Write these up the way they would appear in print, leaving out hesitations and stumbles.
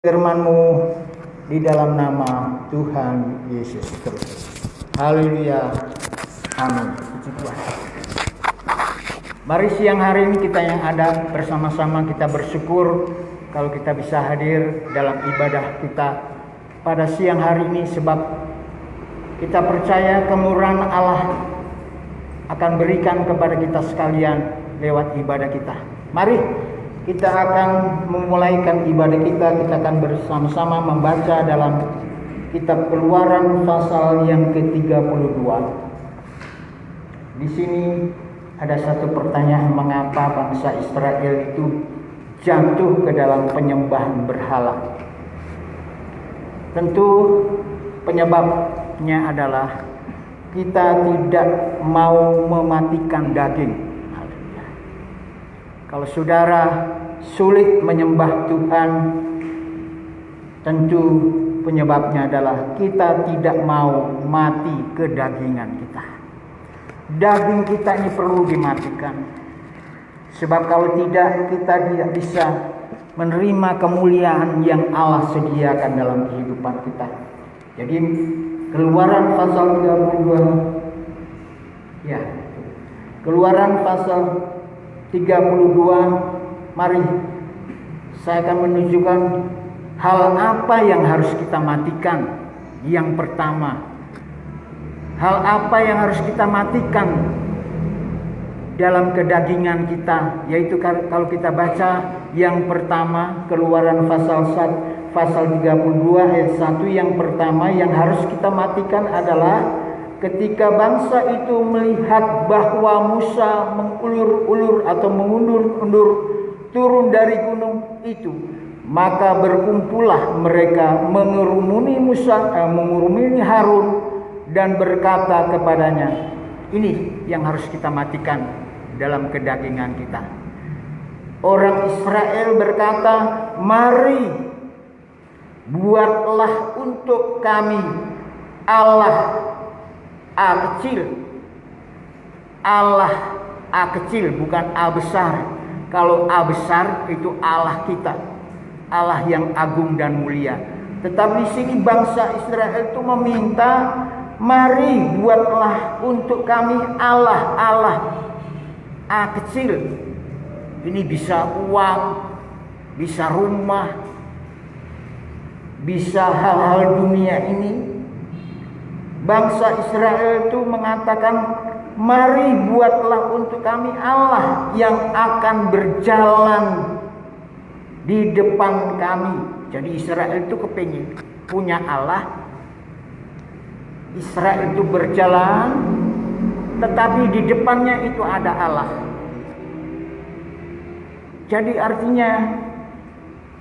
firman-Mu di dalam nama Tuhan Yesus Kristus. Haleluya. Amin. Puji Tuhan. Mari siang hari ini kita yang ada bersama-sama kita bersyukur kalau kita bisa hadir dalam ibadah kita pada siang hari ini, sebab kita percaya kemurahan Allah akan berikan kepada kita sekalian lewat ibadah kita. Mari kita akan memulaikan ibadah kita akan bersama-sama membaca dalam kitab Keluaran pasal yang ke-32. Di sini ada satu pertanyaan, mengapa bangsa Israel itu jatuh ke dalam penyembahan berhala? Tentu penyebabnya adalah kita tidak mau mematikan daging. Kalau saudara sulit menyembah Tuhan, tentu penyebabnya adalah kita tidak mau mati kedagingan kita. Daging kita ini perlu dimatikan. Sebab kalau tidak, kita tidak bisa menerima kemuliaan yang Allah sediakan dalam kehidupan kita. Jadi Keluaran pasal 32. Ya. Keluaran pasal 32, mari saya akan menunjukkan hal apa yang harus kita matikan. Yang pertama, hal apa yang harus kita matikan dalam kedagingan kita, yaitu kalau kita baca yang pertama Keluaran pasal 32 ayat 1, yang pertama yang harus kita matikan adalah ketika bangsa itu melihat bahwa Musa mengulur-ulur atau mengundur-undur turun dari gunung itu, maka berkumpullah mereka mengurumuni Harun dan berkata kepadanya. Ini yang harus kita matikan dalam kedagingan kita. Orang Israel berkata, "Mari buatlah untuk kami Allah A kecil." Allah A kecil, bukan A besar. Kalau A besar itu Allah kita, Allah yang agung dan mulia. Tetapi di sini bangsa Israel itu meminta, "Mari buatlah untuk kami Allah A kecil." Ini bisa uang, bisa rumah, bisa hal-hal dunia ini. Bangsa Israel itu mengatakan, "Mari buatlah untuk kami Allah yang akan berjalan di depan kami." Jadi Israel itu kepingin punya Allah. Israel itu berjalan, tetapi di depannya itu ada Allah. Jadi artinya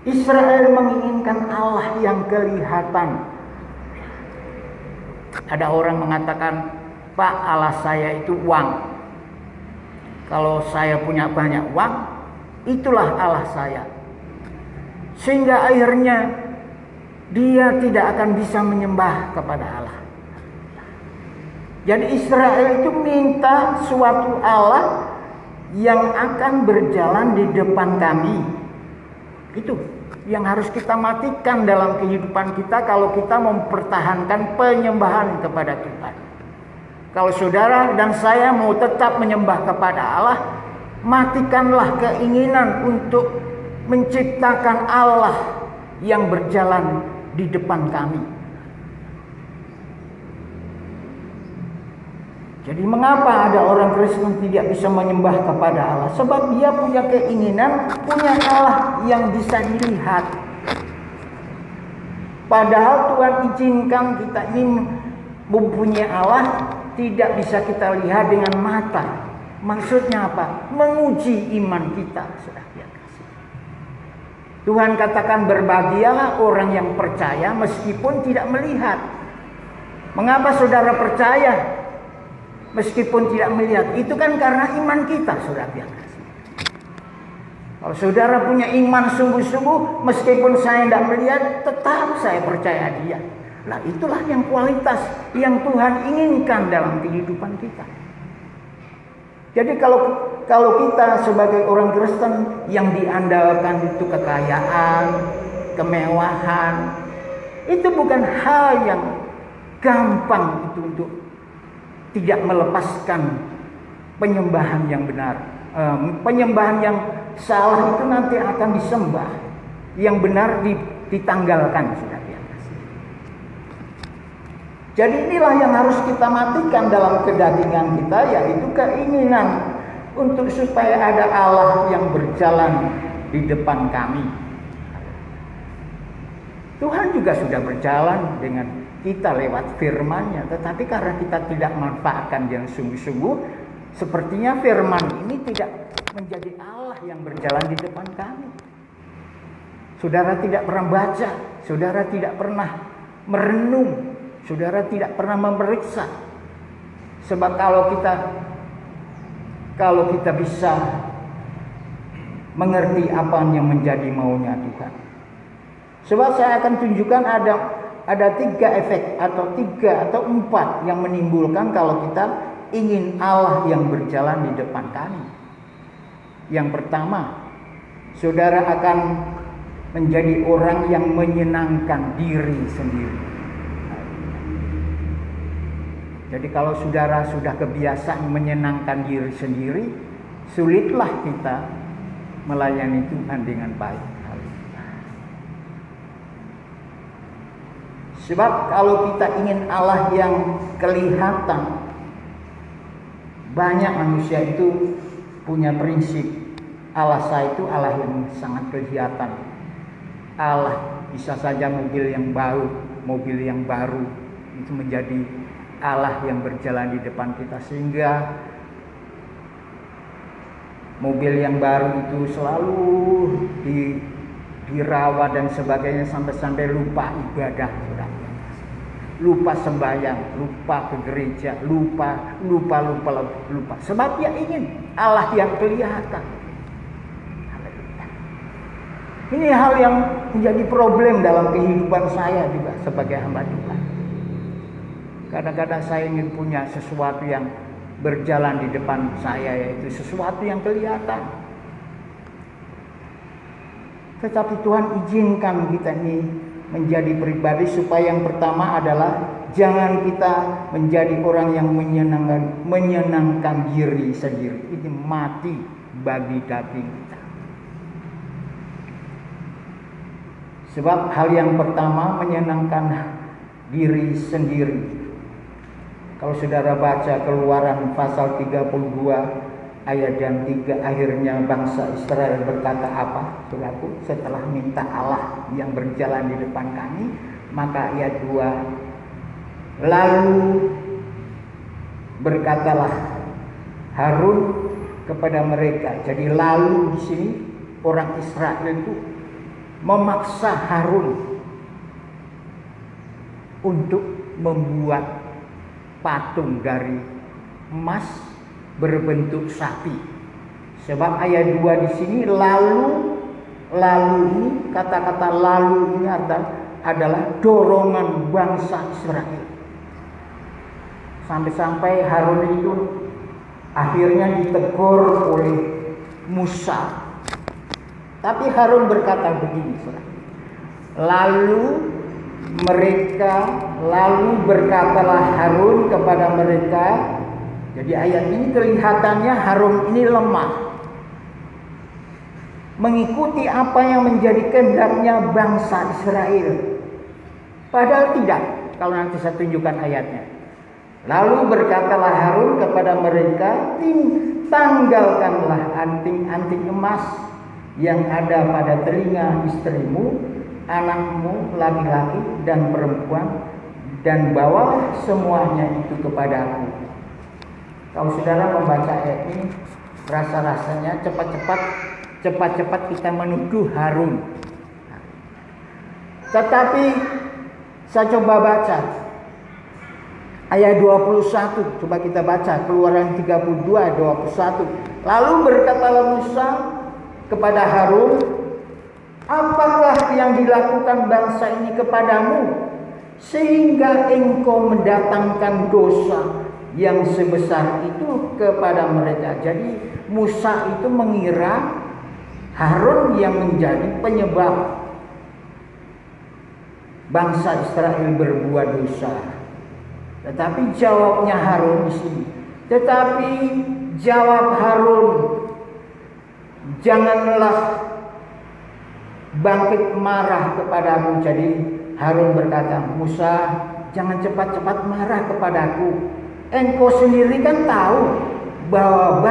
Israel menginginkan Allah yang kelihatan. Ada orang mengatakan, "Pak, Allah saya itu uang. Kalau saya punya banyak uang, itulah Allah saya." Sehingga akhirnya dia tidak akan bisa menyembah kepada Allah. Jadi Israel itu minta suatu Allah yang akan berjalan di depan kami. Itu yang harus kita matikan dalam kehidupan kita kalau kita mempertahankan penyembahan kepada Tuhan. Kalau saudara dan saya mau tetap menyembah kepada Allah, matikanlah keinginan untuk menciptakan Allah yang berjalan di depan kami. Jadi mengapa ada orang Kristen tidak bisa menyembah kepada Allah? Sebab dia punya keinginan, punya Allah yang bisa dilihat. Padahal Tuhan izinkan kita ini mempunyai Allah tidak bisa kita lihat dengan mata. Maksudnya apa? Menguji iman kita. Tuhan katakan, "Berbahagialah orang yang percaya meskipun tidak melihat." Mengapa saudara percaya meskipun tidak melihat? Itu kan karena iman kita, saudara yang kasih. Kalau saudara punya iman sungguh-sungguh, meskipun saya tidak melihat, tetap saya percaya dia. Nah, itulah yang kualitas yang Tuhan inginkan dalam kehidupan kita. Jadi kalau kita sebagai orang Kristen yang diandalkan itu kekayaan, kemewahan. Itu bukan hal yang gampang itu untuk tidak melepaskan penyembahan yang benar. Penyembahan yang salah itu nanti akan disembah, yang benar ditanggalkan, saudara. Jadi inilah yang harus kita matikan dalam kedagingan kita, yaitu keinginan untuk supaya ada Allah yang berjalan di depan kami. Tuhan juga sudah berjalan dengan kita lewat firman-Nya, tetapi karena kita tidak manfaatkan yang sungguh-sungguh, sepertinya firman ini tidak menjadi Allah yang berjalan di depan kami. Saudara tidak pernah baca, saudara tidak pernah merenung, saudara tidak pernah memeriksa. Sebab kalau kita bisa mengerti apa yang menjadi maunya Tuhan. Sebab saya akan tunjukkan ada 3 efek atau 3 atau 4 yang menimbulkan kalau kita ingin Allah yang berjalan di depan kami. Yang pertama, saudara akan menjadi orang yang menyenangkan diri sendiri. Jadi kalau saudara sudah kebiasaan menyenangkan diri sendiri, sulitlah kita melayani Tuhan dengan baik. Sebab kalau kita ingin Allah yang kelihatan, banyak manusia itu punya prinsip Allah saya itu Allah yang sangat kelihatan. Allah bisa saja mobil yang baru itu menjadi Allah yang berjalan di depan kita, sehingga mobil yang baru itu selalu dirawat dan sebagainya sampai lupa ibadah, lupa sembahyang, lupa ke gereja, lupa. Sebab dia ingin Allah yang kelihatan. Ini hal yang menjadi problem dalam kehidupan saya juga sebagai hamba Tuhan. Kadang-kadang saya ingin punya sesuatu yang berjalan di depan saya, yaitu sesuatu yang kelihatan. Tetapi Tuhan izinkan kita ini menjadi pribadi supaya yang pertama adalah jangan kita menjadi orang yang menyenangkan diri sendiri. Ini mati bagi daging kita. Sebab hal yang pertama menyenangkan diri sendiri. Kalau saudara baca Keluaran pasal 32 ayat yang 3, akhirnya bangsa Israel berkata apa? Saudaraku, setelah minta Allah yang berjalan di depan kami, maka ayat 2, lalu berkatalah Harun kepada mereka. Jadi lalu di sini orang Israel itu memaksa Harun untuk membuat patung dari emas berbentuk sapi. Sebab ayat 2 di sini lalu ini, kata-kata lalu ini adalah dorongan bangsa Israel. Sampai-sampai Harun itu akhirnya ditegur oleh Musa. Tapi Harun berkata begini, lalu berkatalah Harun kepada mereka. Jadi ayat ini kelihatannya Harun ini lemah, mengikuti apa yang menjadi kehendaknya bangsa Israel. Padahal tidak. Kalau nanti saya tunjukkan ayatnya. Lalu berkatalah Harun kepada mereka, tanggalkanlah anting-anting emas yang ada pada telinga istrimu, anakmu laki-laki dan perempuan, dan bawalah semuanya itu kepadaku. Kalau saudara membaca ayat ini, rasa-rasanya cepat-cepat kita menuduh Harun. Tetapi saya coba baca ayat 21, coba kita baca Keluaran 32 ayat 21. Lalu berkatalah Musa kepada Harun, apakah yang dilakukan bangsa ini kepadamu sehingga engkau mendatangkan dosa yang sebesar itu kepada mereka? Jadi Musa itu mengira Harun yang menjadi penyebab bangsa Israel berbuat dosa. Tetapi jawabnya Harun di sini. Tetapi jawab Harun, janganlah bangkit marah kepadaku. Jadi Harun berkata, Musa, jangan cepat-cepat marah kepadaku. Engkau sendiri kan tahu bahwa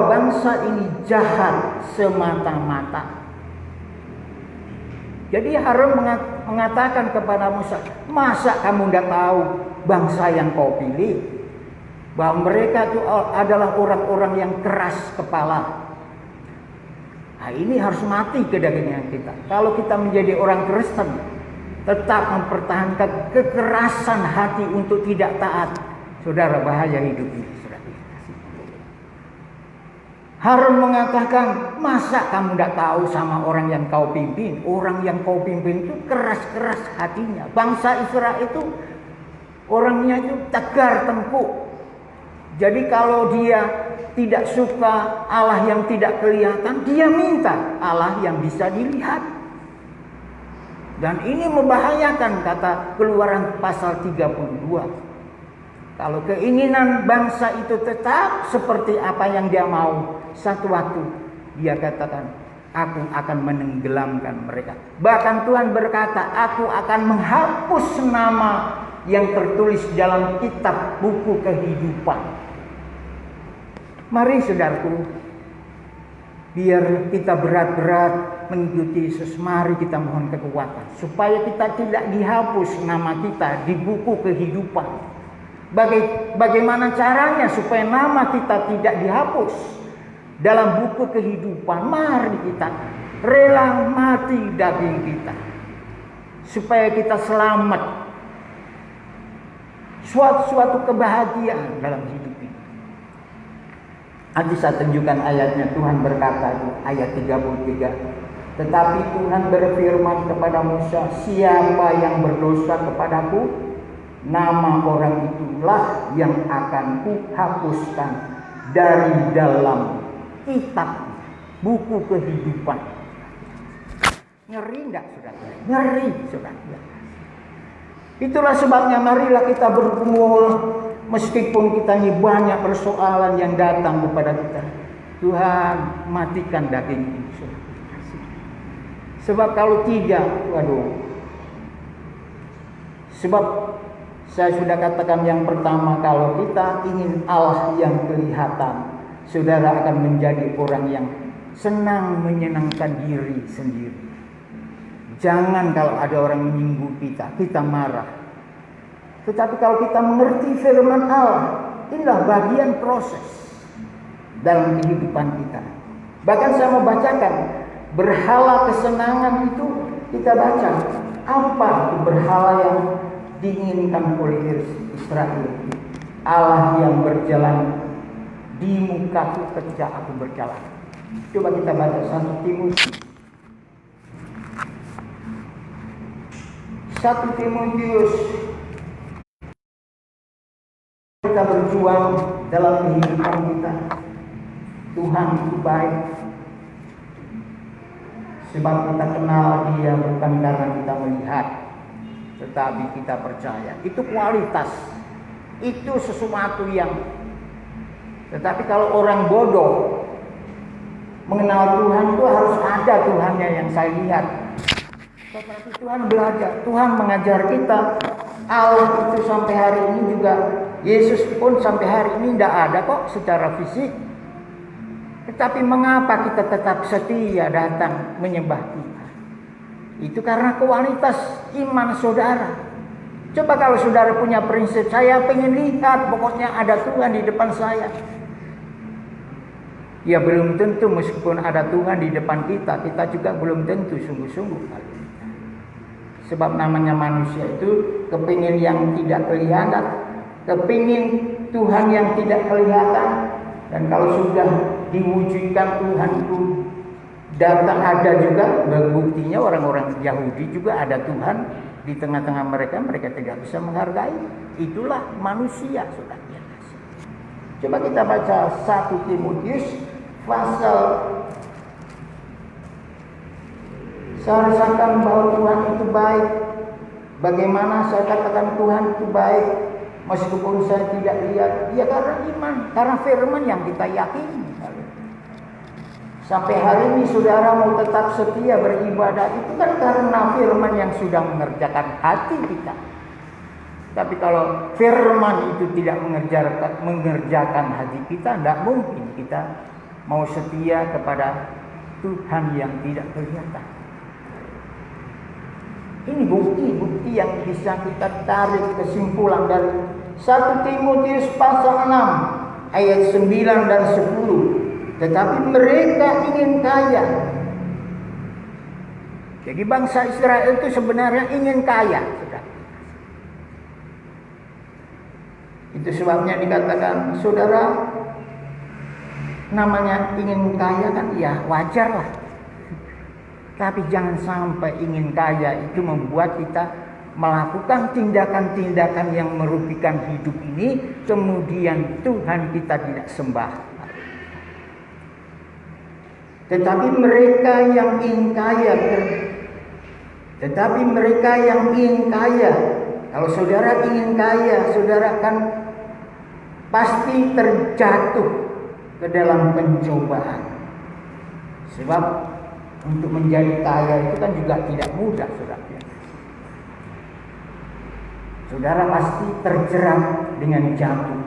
bangsa ini jahat semata-mata. Jadi Harun mengatakan kepada Musa, masa kamu tidak tahu bangsa yang kau pilih? Bahwa mereka itu adalah orang-orang yang keras kepala. Nah, ini harus mati kedagingan kita. Kalau kita menjadi orang Kristen, tetap mempertahankan kekerasan hati untuk tidak taat, saudara, bahaya hidup ini. Harun mengatakan, masa kamu tidak tahu sama orang yang kau pimpin? Orang yang kau pimpin itu keras-keras hatinya. Bangsa Israel itu orangnya itu tegar tengkuk. Jadi kalau dia tidak suka Allah yang tidak kelihatan, dia minta Allah yang bisa dilihat. Dan ini membahayakan, kata Keluaran pasal 32. Kalau keinginan bangsa itu tetap seperti apa yang dia mau, satu waktu dia katakan, aku akan menenggelamkan mereka. Bahkan Tuhan berkata, aku akan menghapus nama yang tertulis dalam kitab buku kehidupan. Mari saudaraku, biar kita berat-berat mengikuti Yesus, mari kita mohon kekuatan supaya kita tidak dihapus nama kita di buku kehidupan. Bagaimana caranya supaya nama kita tidak dihapus dalam buku kehidupan? Mari kita rela mati daging kita supaya kita selamat, suatu kebahagiaan dalam hidup ini. Nanti saya tunjukkan ayatnya. Tuhan berkata ayat 33, tetapi Tuhan berfirman kepada Musa, siapa yang berdosa kepadaku, nama orang itulah yang akan kuhapuskan dari dalam kitab buku kehidupan. Ngeri enggak, saudara? Ngeri, saudara. Itulah sebabnya marilah kita bergumul, meskipun kita ini banyak persoalan yang datang kepada kita. Tuhan, matikan daging ini, saudara. Sebab kalau tidak, sebab saya sudah katakan yang pertama, kalau kita ingin Allah yang kelihatan, saudara akan menjadi orang yang senang menyenangkan diri sendiri. Jangan kalau ada orang menyinggung kita marah. Tetapi kalau kita mengerti firman Allah, inilah bagian proses dalam kehidupan kita. Bahkan saya mau bacakan, berhala kesenangan itu kita baca. Apa itu berhala yang diinginkan oleh Israel? Allah yang berjalan di mukaku ketika aku berjalan. Coba kita baca 1 Timotius. Kita berjuang dalam kehidupan kita. Tuhan itu baik. Sebab kita kenal Dia bukan karena kita melihat, tetapi kita percaya. Itu kualitas. Itu sesuatu yang. Tetapi kalau orang bodoh mengenal Tuhan, itu harus ada Tuhannya yang saya lihat. Tetapi Tuhan belajar, Tuhan mengajar kita. Allah itu sampai hari ini juga, Yesus pun sampai hari ini tidak ada kok secara fisik. Tetapi mengapa kita tetap setia datang menyembah Tuhan? Itu karena kualitas iman saudara. Coba kalau saudara punya prinsip, saya pengen lihat pokoknya ada Tuhan di depan saya. Ya belum tentu, meskipun ada Tuhan di depan kita, kita juga belum tentu sungguh-sungguh. Sebab namanya manusia itu kepingin yang tidak kelihatan, kepingin Tuhan yang tidak kelihatan. Dan kalau sudah diwujudkan Tuhan itu datang, ada juga buktinya orang-orang Yahudi juga ada Tuhan di tengah-tengah mereka, mereka tidak bisa menghargai. Itulah manusia, saudara. Coba kita baca 1 Timotius pasal Saya rasakan bahwa Tuhan itu baik. Bagaimana saya katakan Tuhan itu baik? Meskipun saya tidak lihat, ya karena iman, karena firman yang kita yakini. Sampai hari ini saudara mau tetap setia beribadah, itu kan karena firman yang sudah mengerjakan hati kita. Tapi kalau firman itu tidak mengerjakan hati kita, tidak mungkin kita mau setia kepada Tuhan yang tidak kelihatan. Ini bukti-bukti yang bisa kita tarik kesimpulan dari 1 Timotius pasal 6 ayat 9 dan 10. Tetapi mereka ingin kaya. Jadi bangsa Israel itu sebenarnya ingin kaya. Itu sebabnya dikatakan, saudara, namanya ingin kaya kan ya wajar lah. Tapi jangan sampai ingin kaya itu membuat kita melakukan tindakan-tindakan yang merugikan hidup ini, kemudian Tuhan kita tidak sembah. Tetapi mereka yang ingin kaya, kalau saudara ingin kaya, saudara akan pasti terjatuh ke dalam pencobaan. Sebab untuk menjadi kaya itu kan juga tidak mudah, saudara. Saudara pasti terjerat dengan jatuh.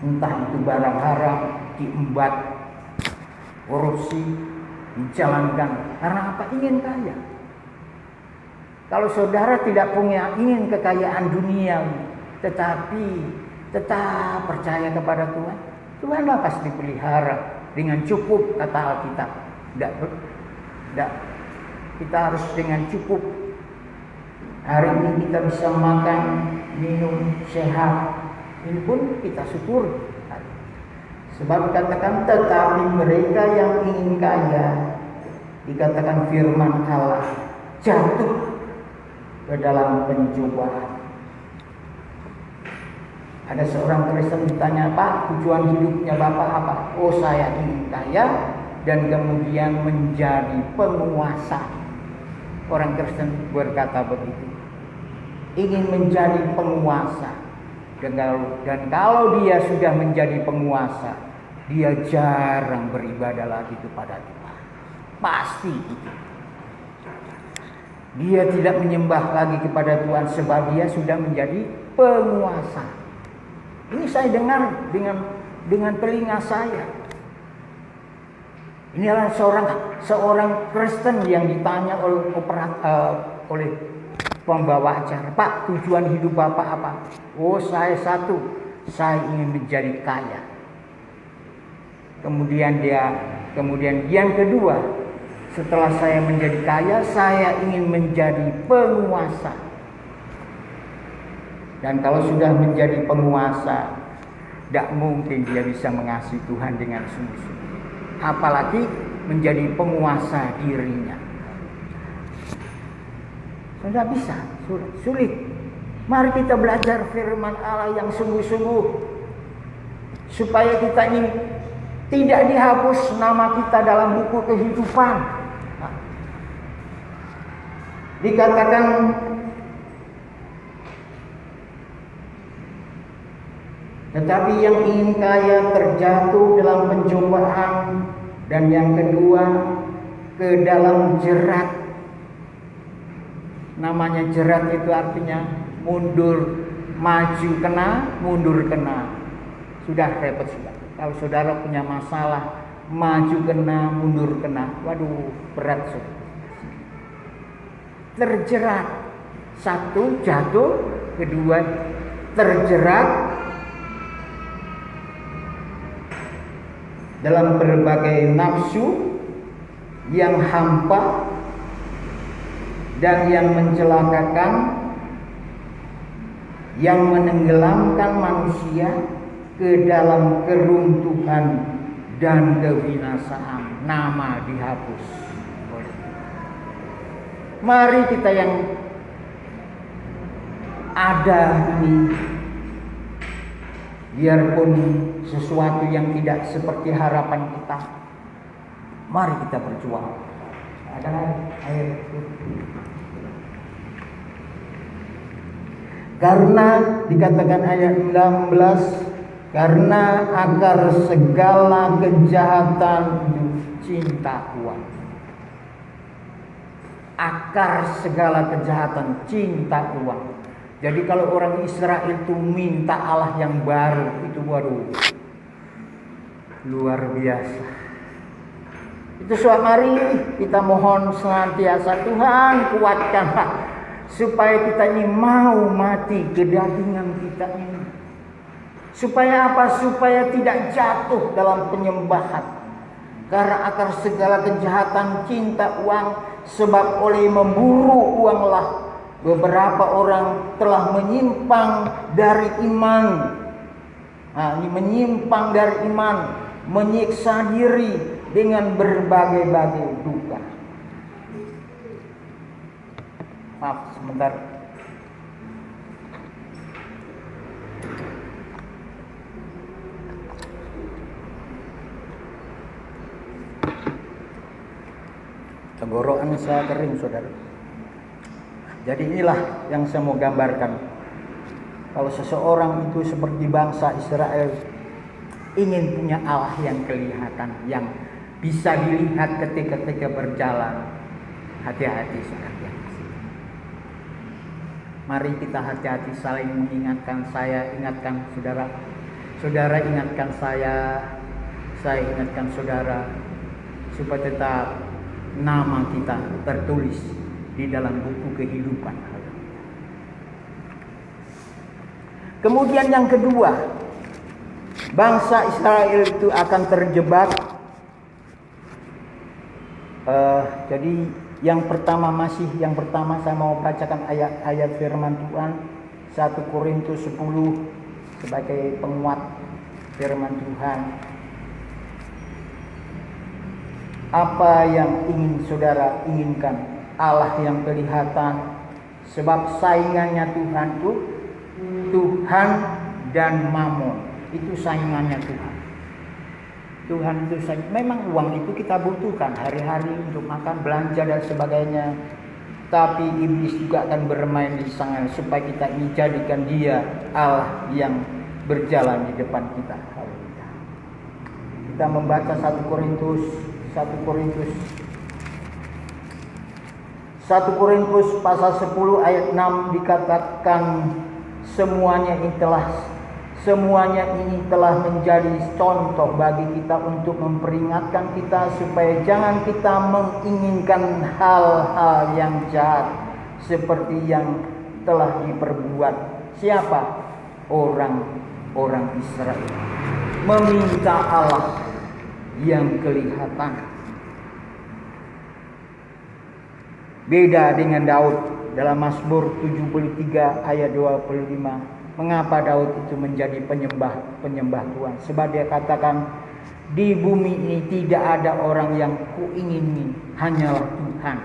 Entah itu barang haram, diembat, korupsi, dijalankan. Karena apa? Ingin kaya. Kalau saudara tidak punya ingin kekayaan dunia, tetapi tetap percaya kepada Tuhan, Tuhanlah pasti pelihara dengan cukup, kata Alkitab. Tidak, kita harus dengan cukup. Hari ini kita bisa makan, minum, sehat. Ini pun kita syukur. Sebab dikatakan, tetapi mereka yang ingin kaya, dikatakan firman Allah, jatuh ke dalam pencobaan. Ada seorang Kristen ditanya, Pak, tujuan hidupnya Bapak apa? Oh, saya ingin kaya dan kemudian menjadi penguasa. Orang Kristen berkata begitu, ingin menjadi penguasa. Dan kalau dia sudah menjadi penguasa, dia jarang beribadah lagi kepada Tuhan. Pasti itu. Dia tidak menyembah lagi kepada Tuhan sebab dia sudah menjadi penguasa. Ini saya dengar dengan telinga saya. Ini adalah seorang Kristen yang ditanya oleh pembawa acara, Pak, tujuan hidup Bapak apa? Oh, saya ingin menjadi kaya. Kemudian yang kedua, setelah saya menjadi kaya, saya ingin menjadi penguasa. Dan kalau sudah menjadi penguasa, tidak mungkin dia bisa mengasihi Tuhan dengan sungguh-sungguh. Apalagi menjadi penguasa dirinya. Tidak bisa, sulit. Mari kita belajar firman Allah yang sungguh-sungguh, supaya kita ini tidak dihapus nama kita dalam buku kehidupan. Dikatakan tetapi yang ingin kaya terjatuh dalam pencobaan, dan yang kedua ke dalam jerat. Namanya jerat itu artinya mundur, maju kena, mundur kena. Sudah repot sudah. Kalau saudara punya masalah, maju kena, mundur kena, waduh, berat sudah. Terjerat. Satu, jatuh. Kedua, terjerat dalam berbagai nafsu yang hampa dan yang mencelakakan, yang menenggelamkan manusia ke dalam keruntuhan dan kebinasaan. Nama dihapus. Mari kita yang ada ini, biarpun sesuatu yang tidak seperti harapan kita, mari kita berjuang. Ada ayat itu. Karena dikatakan ayat 16, karena akar segala kejahatan cinta uang. Akar segala kejahatan cinta uang. Jadi kalau orang Israel itu minta Allah yang baru, itu waduh, luar biasa. Itu suatu hari kita mohon senantiasa, Tuhan kuatkanlah supaya kita ini mau mati kedagingan kita ini. Supaya apa? Supaya tidak jatuh dalam penyembahan. Karena akar segala kejahatan cinta uang. Sebab oleh memburu uanglah beberapa orang telah menyimpang dari iman. Nah, ini menyimpang dari iman, menyiksa diri dengan berbagai-bagai duka. Maaf sebentar. Tenggorokan saya kering, saudara. Jadi inilah yang saya mau gambarkan. Kalau seseorang itu seperti bangsa Israel ingin punya Allah yang kelihatan, yang bisa dilihat ketika berjalan, hati-hati saudara. Mari kita hati-hati saling mengingatkan. Saya ingatkan saudara, saudara ingatkan saya ingatkan saudara, supaya tetap nama kita tertulis di dalam buku kehidupan. Kemudian yang kedua, bangsa Israel itu akan terjebak. Jadi yang pertama saya mau bacakan ayat-ayat firman Tuhan 1 Korintus 10 sebagai penguat firman Tuhan. Apa yang ingin saudara inginkan? Allah yang kelihatan. Sebab saingannya Tuhan itu Tuhan dan Mamon. Itu saingannya Tuhan. Tuhan itu memang uang itu kita butuhkan hari-hari untuk makan, belanja dan sebagainya. Tapi iblis juga akan bermain di sana supaya kita ini jadikan dia Allah yang berjalan di depan kita. Kita membaca 1 Korintus pasal 10 ayat 6 dikatakan semuanya ini telah menjadi contoh bagi kita untuk memperingatkan kita supaya jangan kita menginginkan hal-hal yang jahat seperti yang telah diperbuat. Siapa? Orang Israel meminta Allah yang kelihatan. Beda dengan Daud dalam Mazmur 73 ayat 25. Mengapa Daud itu menjadi penyembah Tuhan? Sebab dia katakan, di bumi ini tidak ada orang yang kuingini, hanyalah Tuhan.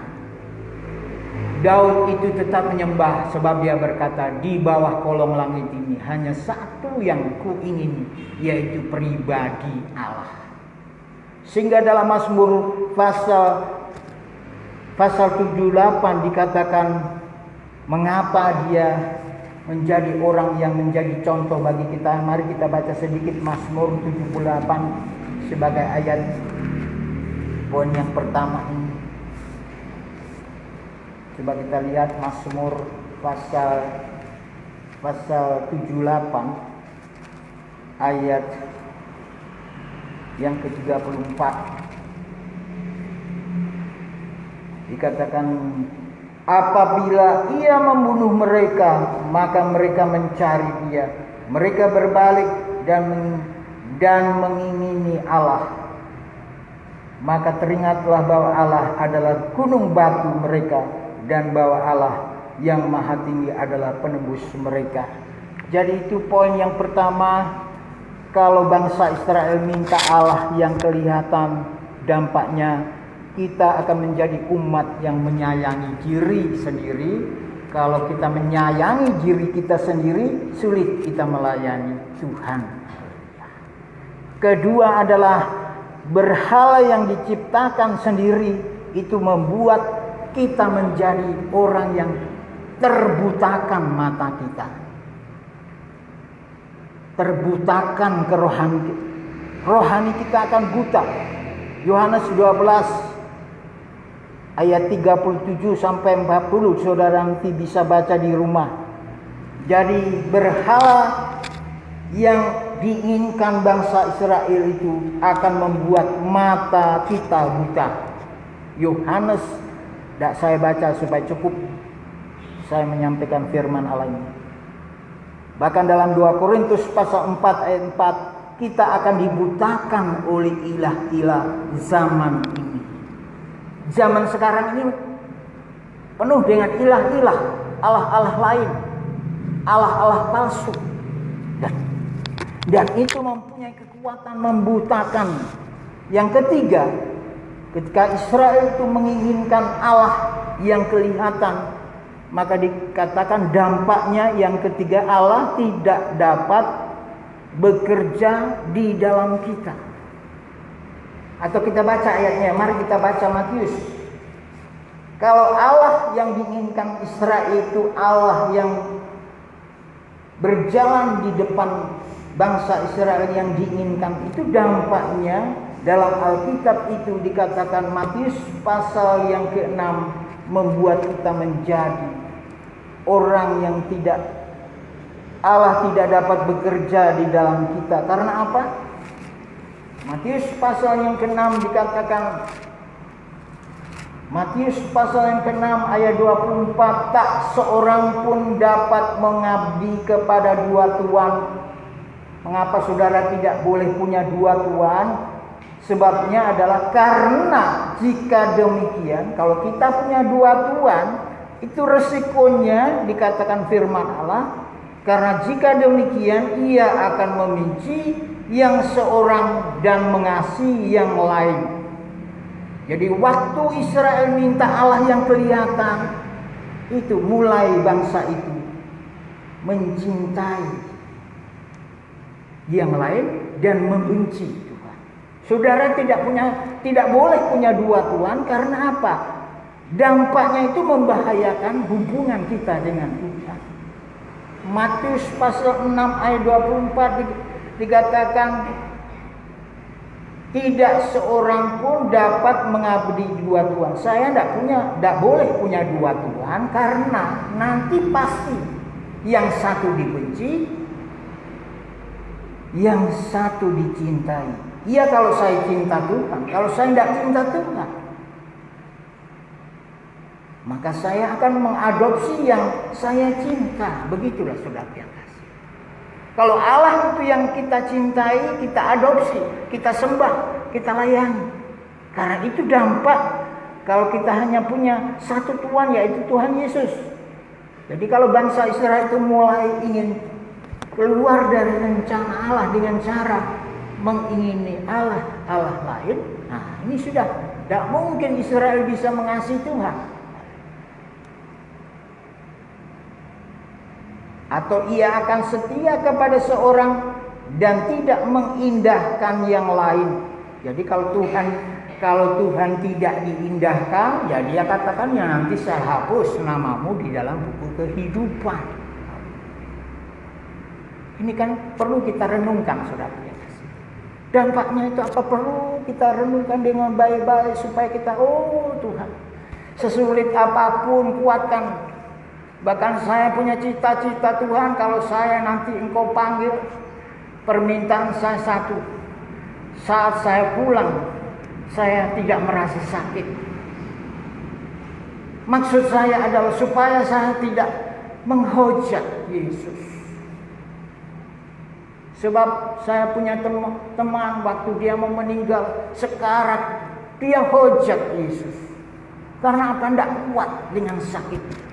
Daud itu tetap menyembah sebab dia berkata, di bawah kolong langit ini hanya satu yang kuingini, yaitu pribadi Allah. Sehingga dalam Mazmur pasal 78 dikatakan mengapa dia menjadi orang yang menjadi contoh bagi kita. Mari kita baca sedikit Mazmur 78 sebagai ayat poin yang pertama ini. Coba kita lihat Mazmur pasal 78 ayat yang ke-34. Dikatakan, apabila ia membunuh mereka, maka mereka mencari dia. Mereka berbalik dan mengingini Allah. Maka teringatlah bahwa Allah adalah gunung batu mereka, dan bahwa Allah yang maha tinggi adalah penembus mereka. Jadi itu poin yang pertama. Kalau bangsa Israel minta Allah yang kelihatan, dampaknya kita akan menjadi umat yang menyayangi diri sendiri. Kalau kita menyayangi diri kita sendiri, sulit kita melayani Tuhan. Kedua adalah berhala yang diciptakan sendiri itu membuat kita menjadi orang yang terbutakan mata kita. Terbutakan ke rohani. Rohani kita akan buta. Yohanes 12 ayat 37 sampai 40, saudara nanti bisa baca di rumah. Jadi berhala yang diinginkan bangsa Israel itu akan membuat mata kita buta. Yohanes, tidak saya baca supaya cukup saya menyampaikan firman Allah ini. Bahkan dalam 2 Korintus pasal 4 ayat 4, kita akan dibutakan oleh ilah-ilah zaman ini. Zaman sekarang ini penuh dengan ilah-ilah, Allah-Allah lain, Allah-Allah palsu. Dan itu mempunyai kekuatan membutakan. Yang ketiga, ketika Israel itu menginginkan Allah yang kelihatan, maka dikatakan dampaknya yang ketiga, Allah tidak dapat bekerja di dalam kita. Atau kita baca ayatnya, mari kita baca Matius. Kalau Allah yang diinginkan Israel itu Allah yang berjalan di depan bangsa Israel yang diinginkan, itu dampaknya dalam Alkitab itu dikatakan Matius pasal yang ke-6 membuat kita menjadi orang yang Allah tidak dapat bekerja di dalam kita. Karena apa? Matius pasal yang ke-6 dikatakan, Matius pasal yang ke-6 ayat 24, tak seorang pun dapat mengabdi kepada dua tuan. Mengapa saudara tidak boleh punya dua tuan? Sebabnya adalah karena jika demikian, kalau kita punya dua tuan, itu resikonya dikatakan firman Allah, karena jika demikian ia akan membenci yang seorang dan mengasihi yang lain. Jadi waktu Israel minta Allah yang kelihatan, itu mulai bangsa itu mencintai yang lain dan membenci Tuhan. Saudara tidak boleh punya dua tuan. Karena apa? Dampaknya itu membahayakan hubungan kita dengan Tuhan. Matius pasal 6 ayat 24 dikatakan, tidak seorang pun dapat mengabdi dua tuan. Saya tidak boleh punya dua tuan, karena nanti pasti yang satu dibenci, yang satu dicintai. Iya, kalau saya cinta Tuhan. Kalau saya tidak cinta Tuhan, maka saya akan mengadopsi yang saya cinta. Begitulah saudara yang kasih. Kalau Allah itu yang kita cintai, kita adopsi, kita sembah, kita layani. Karena itu dampak kalau kita hanya punya satu Tuhan, yaitu Tuhan Yesus. Jadi kalau bangsa Israel itu mulai ingin keluar dari rencana Allah dengan cara mengingini Allah lain, nah ini sudah tidak mungkin Israel bisa mengasihi Tuhan. Atau ia akan setia kepada seorang dan tidak mengindahkan yang lain. Jadi kalau Tuhan tidak diindahkan, ya dia katakan, ya nanti saya hapus namamu di dalam buku kehidupan. Ini kan perlu kita renungkan, saudara. Dampaknya itu apa? Perlu kita renungkan dengan baik-baik supaya kita, oh Tuhan, sesulit apapun kuatkan. Bahkan saya punya cita-cita, Tuhan, kalau saya nanti Engkau panggil, permintaan saya satu. Saat saya pulang, saya tidak merasa sakit. Maksud saya adalah supaya saya tidak menghujat Yesus. Sebab saya punya teman waktu dia mau meninggal sekarat, dia hujat Yesus. Karena apa? Tidak kuat dengan sakit.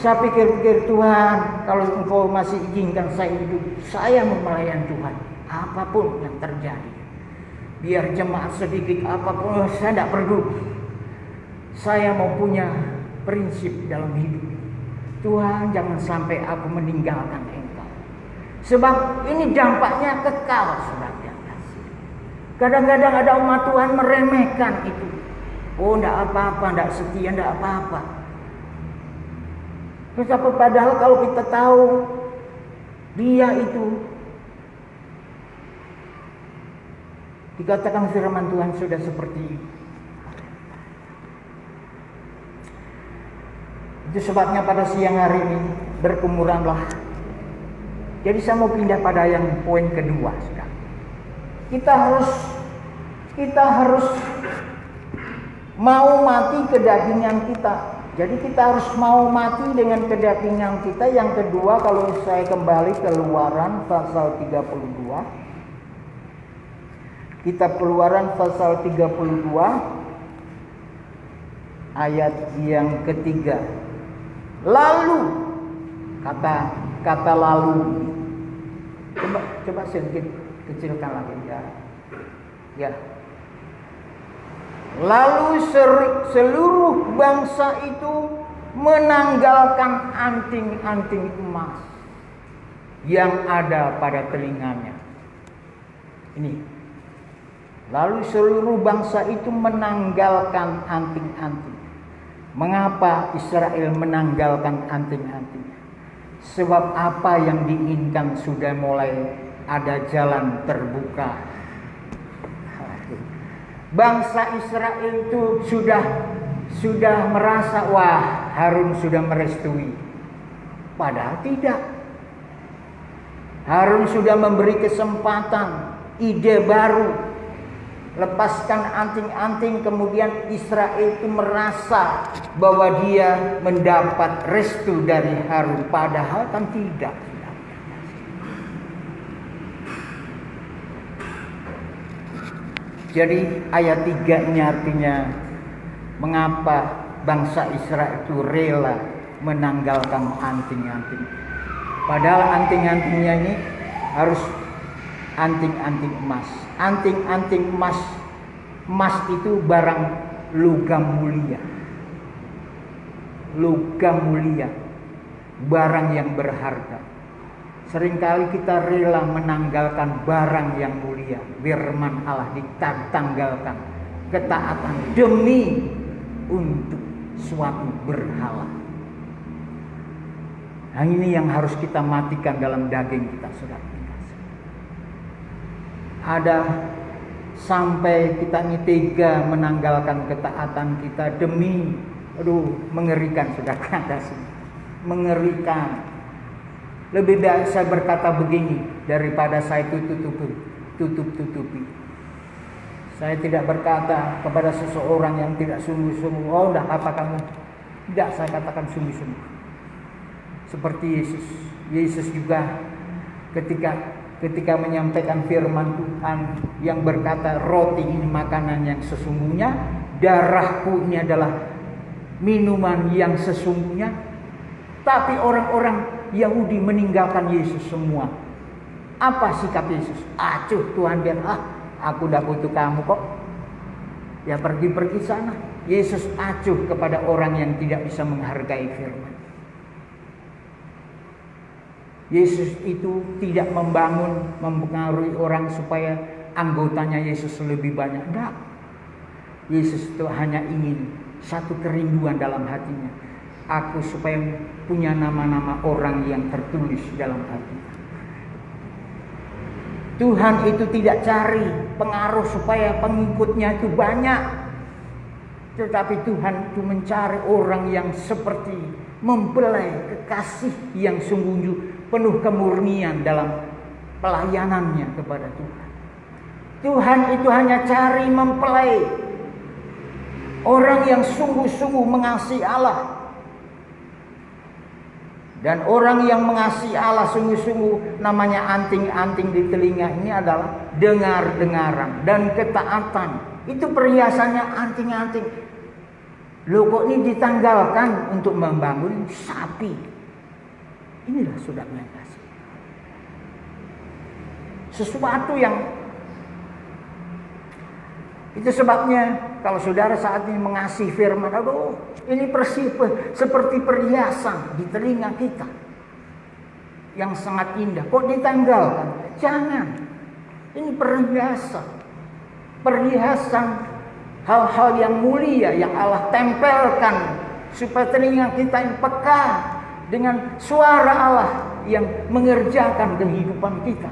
Saya pikir-pikir, Tuhan, kalau Engkau masih izinkan saya hidup, saya mau melayani Tuhan. Apapun yang terjadi, biar jemaat sedikit apapun, saya tidak peduli. Saya mau punya prinsip dalam hidup. Tuhan, jangan sampai aku meninggalkan Engkau. Sebab ini dampaknya kekal, saudara yang kasih. Kadang-kadang ada umat Tuhan meremehkan itu. Oh, enggak apa-apa, enggak setia, enggak apa-apa. Tetapi padahal kalau kita tahu dia itu, dikatakan firman Tuhan sudah seperti itu. Itu sebabnya pada siang hari ini berkumpulanlah. Jadi saya mau pindah pada yang poin kedua sudah. Kita harus mau mati kedagingan kita. Jadi kita harus mau mati dengan kedagingan kita. Yang kedua, kalau saya kembali ke Keluaran pasal 32. Kitab Keluaran pasal 32 ayat yang ketiga. Lalu kata lalu. Coba sedikit kecilkan lagi ya. Ya. Lalu seluruh bangsa itu menanggalkan anting-anting emas yang ada pada telinganya. Ini. Lalu seluruh bangsa itu menanggalkan anting-anting. Mengapa Israel menanggalkan anting-anting? Sebab apa yang diinginkan sudah mulai ada jalan terbuka. Bangsa Israel itu sudah merasa, wah, Harun sudah merestui. Padahal tidak. Harun sudah memberi kesempatan, ide baru. Lepaskan anting-anting, kemudian Israel itu merasa bahwa dia mendapat restu dari Harun. Padahal kan tidak. Jadi ayat 3 ini artinya mengapa bangsa Israel itu rela menanggalkan anting-anting. Padahal anting-antingnya ini harus anting-anting emas. Anting-anting emas. Emas itu barang logam mulia. Logam mulia. Barang yang berharga. Seringkali kita rela menanggalkan barang yang mulia. Firman Allah ditanggalkan. Ketaatan demi untuk suatu berhala. Nah, ini yang harus kita matikan dalam daging kita, saudara. Ada sampai kita ini tega menanggalkan ketaatan kita demi, mengerikan, saudara. Mengerikan. Lebih baik saya berkata begini daripada saya tutup-tutupi. Saya tidak berkata kepada seseorang yang tidak sungguh-sungguh, oh enggak apa kamu. Tidak, saya katakan sungguh-sungguh. Seperti Yesus. Yesus juga ketika menyampaikan firman Tuhan yang berkata, roti ini makanan yang sesungguhnya, darahku ini adalah minuman yang sesungguhnya. Tapi orang-orang Yahudi meninggalkan Yesus semua. Apa sikap Yesus? Acuh, Tuhan biar, aku tidak butuh kamu kok. Ya pergi sana. Yesus acuh kepada orang yang tidak bisa menghargai firman. Yesus itu tidak mempengaruhi orang supaya anggotanya Yesus lebih banyak. Tidak. Yesus itu hanya ingin satu kerinduan dalam hatinya. Aku supaya punya nama-nama orang yang tertulis dalam hati. Tuhan itu tidak cari pengaruh supaya pengikutnya itu banyak. Tetapi Tuhan itu mencari orang yang seperti mempelai kekasih yang sungguh penuh kemurnian dalam pelayanannya kepada Tuhan. Tuhan itu hanya cari mempelai orang yang sungguh-sungguh mengasihi Allah. Dan orang yang mengasihi Allah sungguh-sungguh, namanya anting-anting di telinga ini adalah dengar-dengaran dan ketaatan. Itu perhiasannya anting-anting. Loh kok ini ditanggalkan untuk membangun sapi. Inilah saudara yang kasih. Sesuatu yang itu sebabnya kalau saudara saat ini mengasihi firman, ini seperti perhiasan di telinga kita yang sangat indah. Kok ditanggalkan? Jangan. Ini perhiasan. perhiasan, hal-hal yang mulia yang Allah tempelkan supaya telinga kita yang peka dengan suara Allah yang mengerjakan kehidupan kita.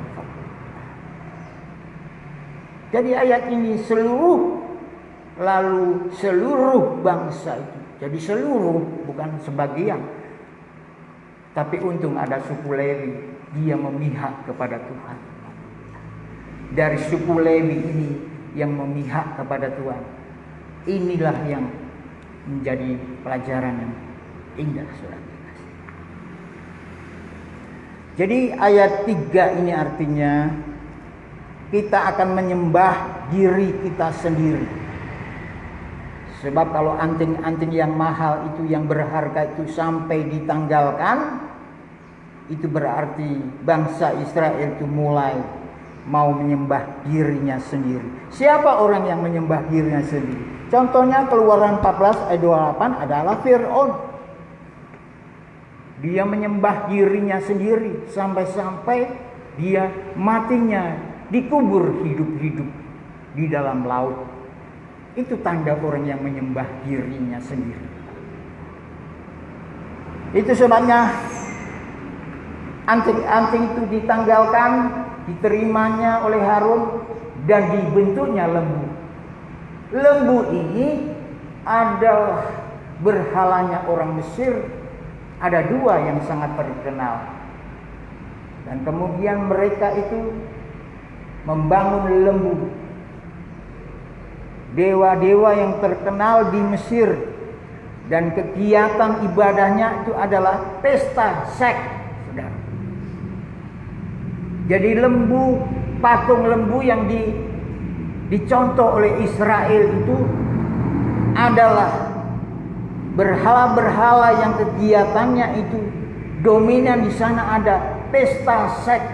Jadi ayat ini seluruh bangsa itu. Jadi seluruh, bukan sebagian. Tapi untung ada suku Lewi, dia memihak kepada Tuhan. Dari suku Lewi ini yang memihak kepada Tuhan. Inilah yang menjadi pelajaran yang indah, saudara. Jadi ayat 3 ini artinya kita akan menyembah diri kita sendiri. Sebab kalau anting-anting yang mahal itu, yang berharga itu sampai ditanggalkan, itu berarti bangsa Israel itu mulai mau menyembah dirinya sendiri. Siapa orang yang menyembah dirinya sendiri? Contohnya Keluaran 14 ayat 28 adalah Fir'aun. Dia menyembah dirinya sendiri sampai-sampai dia matinya dikubur hidup-hidup di dalam laut. Itu tanda orang yang menyembah dirinya sendiri. Itu sebabnya anting-anting itu ditanggalkan, diterimanya oleh Harun dan dibentuknya lembu. Lembu ini adalah berhalanya orang Mesir. Ada 2 yang sangat terkenal. Dan kemudian mereka itu membangun lembu. Dewa-dewa yang terkenal di Mesir. Dan kegiatan ibadahnya itu adalah pesta seks, saudara. Jadi lembu, patung lembu yang dicontoh oleh Israel itu adalah berhala-berhala yang kegiatannya itu dominan. Di sana ada pesta seks.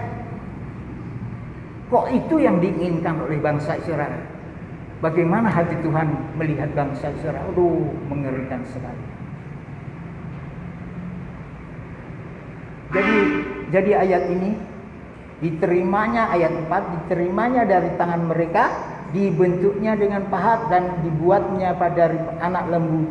Kok itu yang diinginkan oleh bangsa Israel? Bagaimana hati Tuhan melihat bangsa Israel? Aduh, mengerikan sekali. Jadi ayat ini diterimanya, ayat 4, diterimanya dari tangan mereka, dibentuknya dengan pahat dan dibuatnya pada anak lembu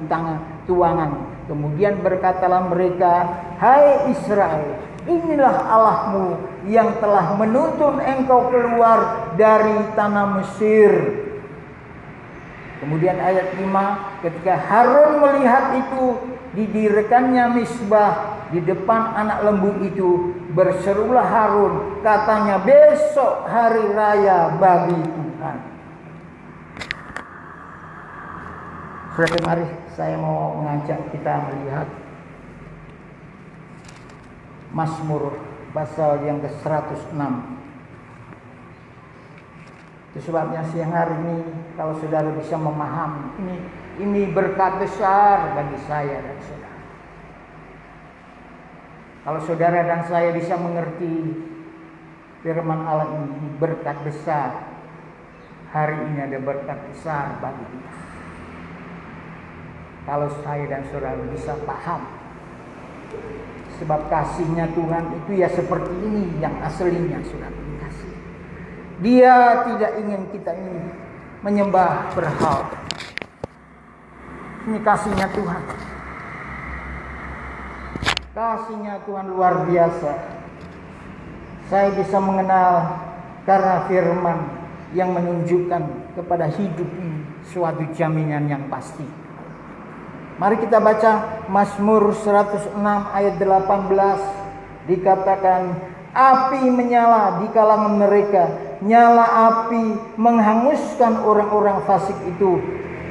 tuangan. Kemudian berkatalah mereka, "Hai Israel, inilah Allahmu yang telah menuntun engkau keluar dari tanah Mesir." Kemudian ayat 5, ketika Harun melihat itu, didirikannya misbah di depan anak lembu itu, berserulah Harun, katanya, "Besok hari raya bagi Tuhan." Saudara, mari saya mau mengajak kita melihat Mazmur pasal yang ke-106. Itu sebabnya siang hari ini kalau saudara bisa memahami ini berkat besar bagi saya dan saudara. Kalau saudara dan saya bisa mengerti firman Allah ini berkat besar. Hari ini ada berkat besar bagi kita. Kalau saya dan saudara bisa paham. Sebab kasihnya Tuhan itu ya seperti ini yang aslinya, saudara. Kasih. Dia tidak ingin kita ini menyembah berhala. Ini kasihnya Tuhan. Kasihnya Tuhan luar biasa. Saya bisa mengenal karena firman yang menunjukkan kepada hidup ini suatu jaminan yang pasti. Mari kita baca Mazmur 106 ayat 18. Dikatakan, api menyala di kalangan mereka, nyala api menghanguskan orang-orang fasik itu.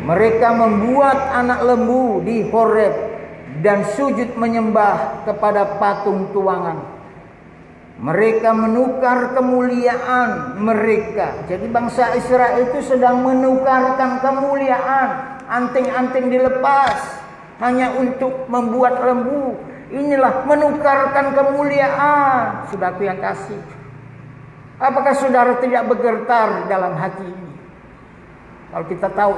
Mereka membuat anak lembu di Horeb dan sujud menyembah kepada patung tuangan. Mereka menukar kemuliaan mereka. Jadi bangsa Israel itu sedang menukarkan kemuliaan. Anting-anting dilepas hanya untuk membuat lembu. Inilah menukarkan kemuliaan. Saudaraku yang kasih, apakah saudara tidak bergetar dalam hati ini? Kalau kita tahu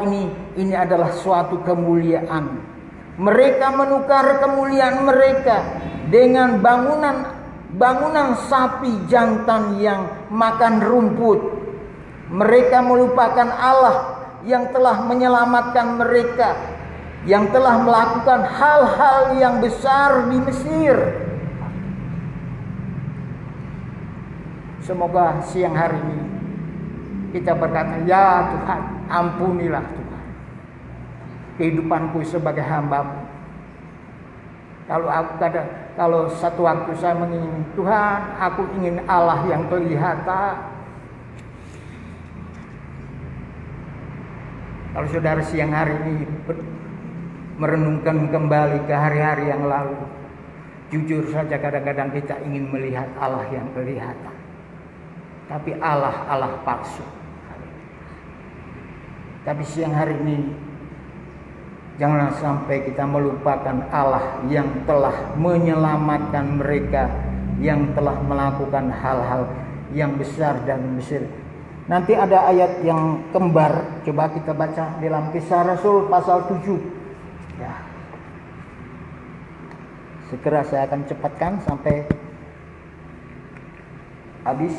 ini adalah suatu kemuliaan. Mereka menukar kemuliaan mereka dengan bangunan sapi jantan yang makan rumput. Mereka melupakan Allah yang telah menyelamatkan mereka, yang telah melakukan hal-hal yang besar di Mesir. Semoga siang hari ini kita berkata, ya Tuhan, ampunilah Tuhan kehidupanku sebagai hamba-Mu. Kalau satu waktu saya menginginkan, Tuhan, aku ingin Allah yang kelihatan. Kalau saudara siang hari ini merenungkan kembali ke hari-hari yang lalu, jujur saja kadang-kadang kita ingin melihat Allah yang kelihatan, tapi Allah palsu. Tapi siang hari ini janganlah sampai kita melupakan Allah yang telah menyelamatkan mereka, yang telah melakukan hal-hal yang besar dan besar. Nanti ada ayat yang kembar, coba kita baca dalam Kisah Rasul pasal 7. Ya. Segera saya akan cepatkan sampai habis.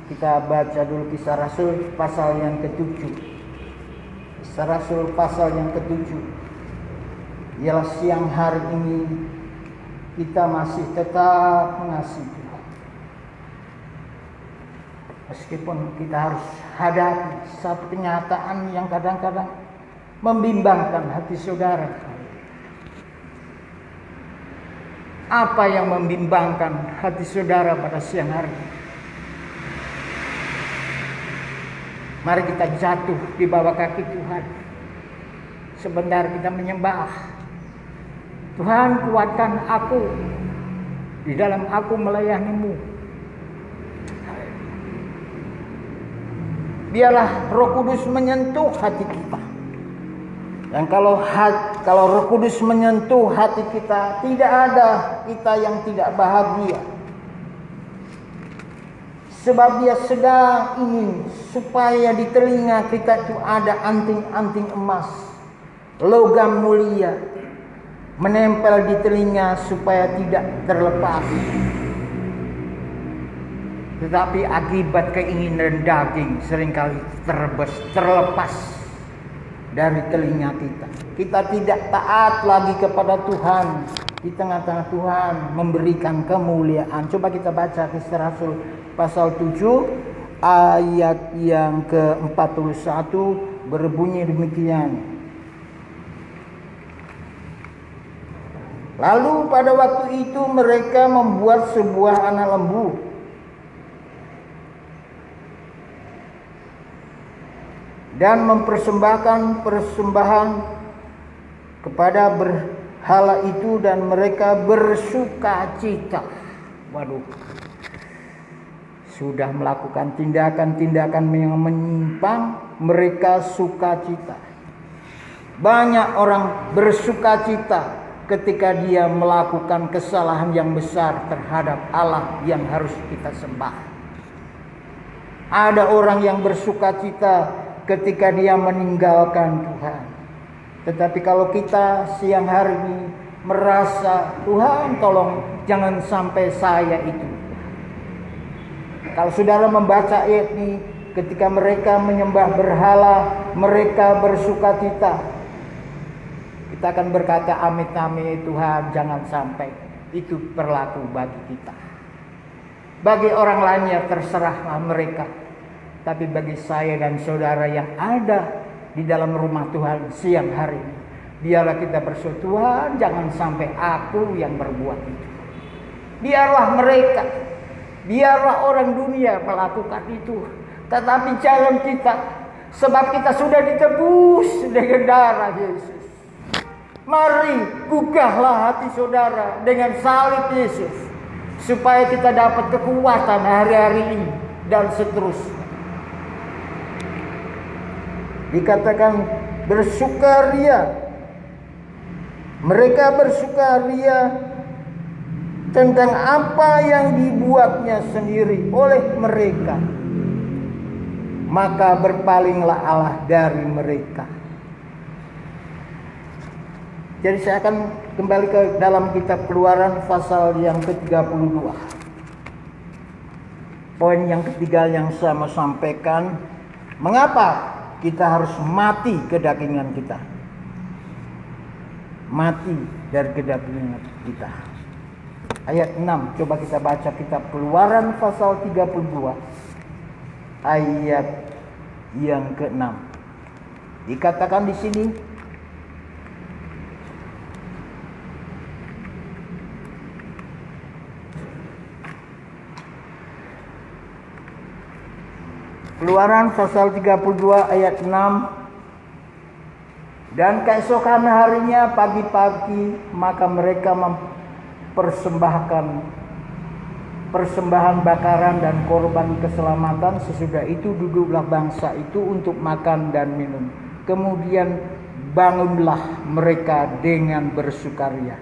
Kita baca dulu Kisah Rasul pasal yang ke-7. Kisah Rasul pasal yang ke-7. Ialah siang hari ini kita masih tetap mengasihi Tuhan. Meskipun kita harus hadapi satu kenyataan yang kadang-kadang membimbangkan hati saudara. Apa yang membimbangkan hati saudara pada siang hari? Mari kita jatuh di bawah kaki Tuhan. Sebentar kita menyembah. Tuhan, kuatkan aku di dalam aku melayani-Mu. Biarlah Roh Kudus menyentuh hati kita. Dan kalau Roh Kudus menyentuh hati kita, tidak ada kita yang tidak bahagia. Sebab Dia sedang ingin supaya di telinga kita itu ada anting-anting emas, logam mulia, menempel di telinga supaya tidak terlepas. Tetapi akibat keinginan daging seringkali terlepas dari telinga kita. Kita tidak taat lagi kepada Tuhan. Di tengah-tengah Tuhan memberikan kemuliaan. Coba kita baca Kisah Rasul pasal 7 ayat yang ke-41 berbunyi demikian. Lalu pada waktu itu mereka membuat sebuah anak lembu dan mempersembahkan persembahan kepada berhala itu, dan mereka bersuka cita. Waduh, sudah melakukan tindakan-tindakan yang menyimpang, mereka suka cita. Banyak orang bersuka cita ketika dia melakukan kesalahan yang besar terhadap Allah yang harus kita sembah. Ada orang yang bersuka cita ketika dia meninggalkan Tuhan. Tetapi kalau kita siang hari ini merasa, Tuhan tolong jangan sampai saya itu. Kalau saudara membaca ayat ini, ketika mereka menyembah berhala, mereka bersuka cita. Kita akan berkata, amit-amit Tuhan, jangan sampai itu berlaku bagi kita. Bagi orang lainnya terserahlah mereka. Tapi bagi saya dan saudara yang ada di dalam rumah Tuhan siang hari ini, biarlah kita bersyukur, Tuhan jangan sampai aku yang berbuat itu. Biarlah mereka, biarlah orang dunia melakukan itu. Tetapi jangan kita, sebab kita sudah ditebus dengan darah Yesus. Mari gugahlah hati saudara dengan salib Yesus, supaya kita dapat kekuatan hari-hari ini dan seterusnya. Dikatakan bersukaria. Mereka bersukaria tentang apa yang dibuatnya sendiri oleh mereka. Maka berpalinglah Allah dari mereka. Jadi saya akan kembali ke dalam kitab Keluaran pasal yang ke-32. Poin yang ketiga yang saya mau sampaikan Mengapa kita harus mati kedagingan kita? Mati dari kedagingan kita. Ayat 6, coba kita baca kitab Keluaran pasal 32 ayat yang ke-6. Dikatakan di sini, Keluaran pasal 32 ayat 6. Dan keesokan harinya pagi-pagi maka mereka mempersembahkan persembahan bakaran dan korban keselamatan. Sesudah itu duduklah bangsa itu untuk makan dan minum. Kemudian bangunlah mereka dengan bersukaria.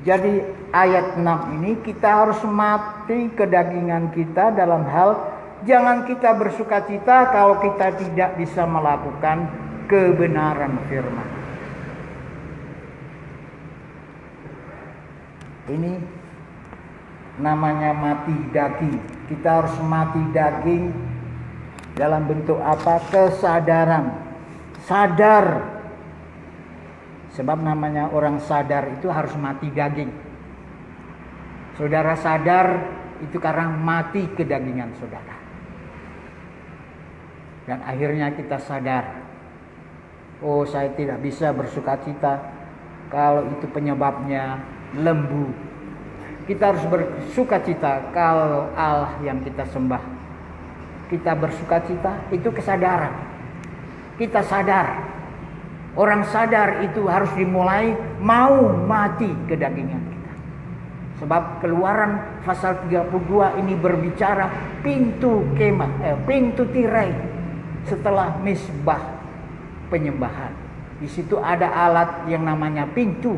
Jadi ayat 6 ini kita harus mati kedagingan kita dalam hal jangan kita bersukacita kalau kita tidak bisa melakukan kebenaran firman. Ini namanya mati daging. Kita harus mati daging dalam bentuk apa? Kesadaran. Sadar. Sebab namanya orang sadar itu harus mati daging. Saudara sadar itu karena mati kedagingan saudara. Dan akhirnya kita sadar, oh saya tidak bisa bersukacita kalau itu penyebabnya lembu. Kita harus bersukacita kalau Allah yang kita sembah. Kita bersukacita itu kesadaran. Kita sadar. Orang sadar itu harus dimulai mau mati kedagingan kita. Sebab Keluaran pasal 32 ini berbicara pintu kemah, pintu tirai setelah misbah penyembahan. Di situ ada alat yang namanya pintu,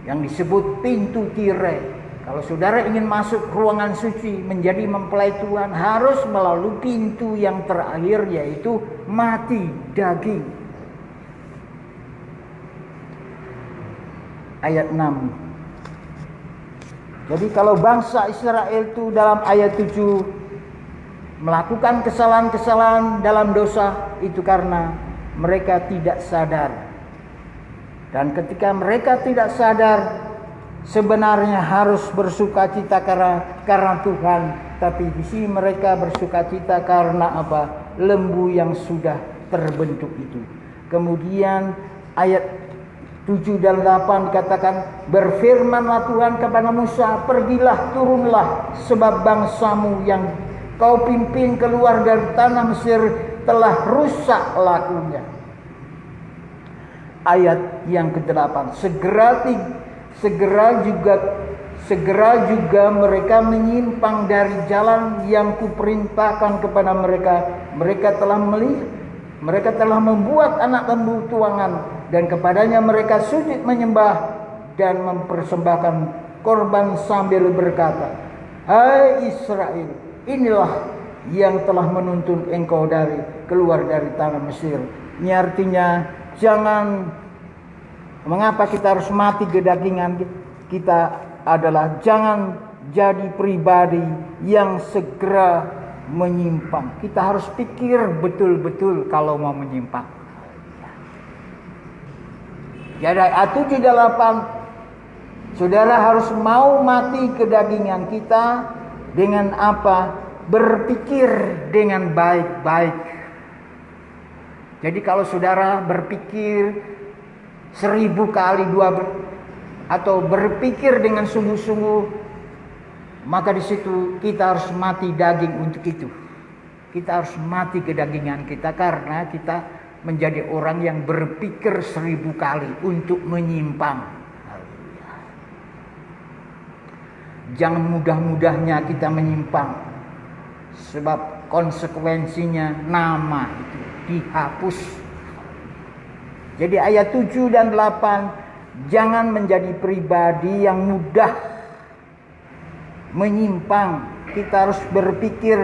yang disebut pintu tirai. Kalau saudara ingin masuk ruangan suci menjadi mempelai Tuhan, harus melalui pintu yang terakhir, yaitu mati daging. Ayat 6. Jadi kalau bangsa Israel itu dalam ayat 7 melakukan kesalahan-kesalahan dalam dosa, itu karena mereka tidak sadar. Dan ketika mereka tidak sadar, sebenarnya harus bersukacita karena Tuhan. Tapi di sini mereka bersukacita karena apa? Lembu yang sudah terbentuk itu. Kemudian ayat 7 dan 8 dikatakan, berfirmanlah Tuhan kepada Musa, pergilah, turunlah, sebab bangsamu yang kau pimpin keluar dari tanah Mesir telah rusak lakunya. Ayat yang ke-8, segera juga mereka menyimpang dari jalan yang kuperintahkan kepada mereka. Mereka telah membuat anak lembu tuangan, dan kepadanya mereka sujud menyembah dan mempersembahkan korban sambil berkata, hai Israel, inilah yang telah menuntun engkau keluar dari tanah Mesir. Ini artinya mengapa kita harus mati kedagingan kita adalah jangan jadi pribadi yang segera menyimpang. Kita harus pikir betul-betul kalau mau menyimpang. Jadi ayat 7 dan 8, saudara harus mau mati kedagingan kita dengan apa? Berpikir dengan baik-baik. Jadi kalau saudara berpikir 1000 kali atau berpikir dengan sungguh-sungguh, maka di situ kita harus mati daging untuk itu. Kita harus mati kedagingan kita karena kita menjadi orang yang berpikir 1000 kali untuk menyimpang. Jangan mudah-mudahnya kita menyimpang, sebab konsekuensinya nama itu dihapus. Jadi ayat 7 dan 8, jangan menjadi pribadi yang mudah menyimpang. Kita harus berpikir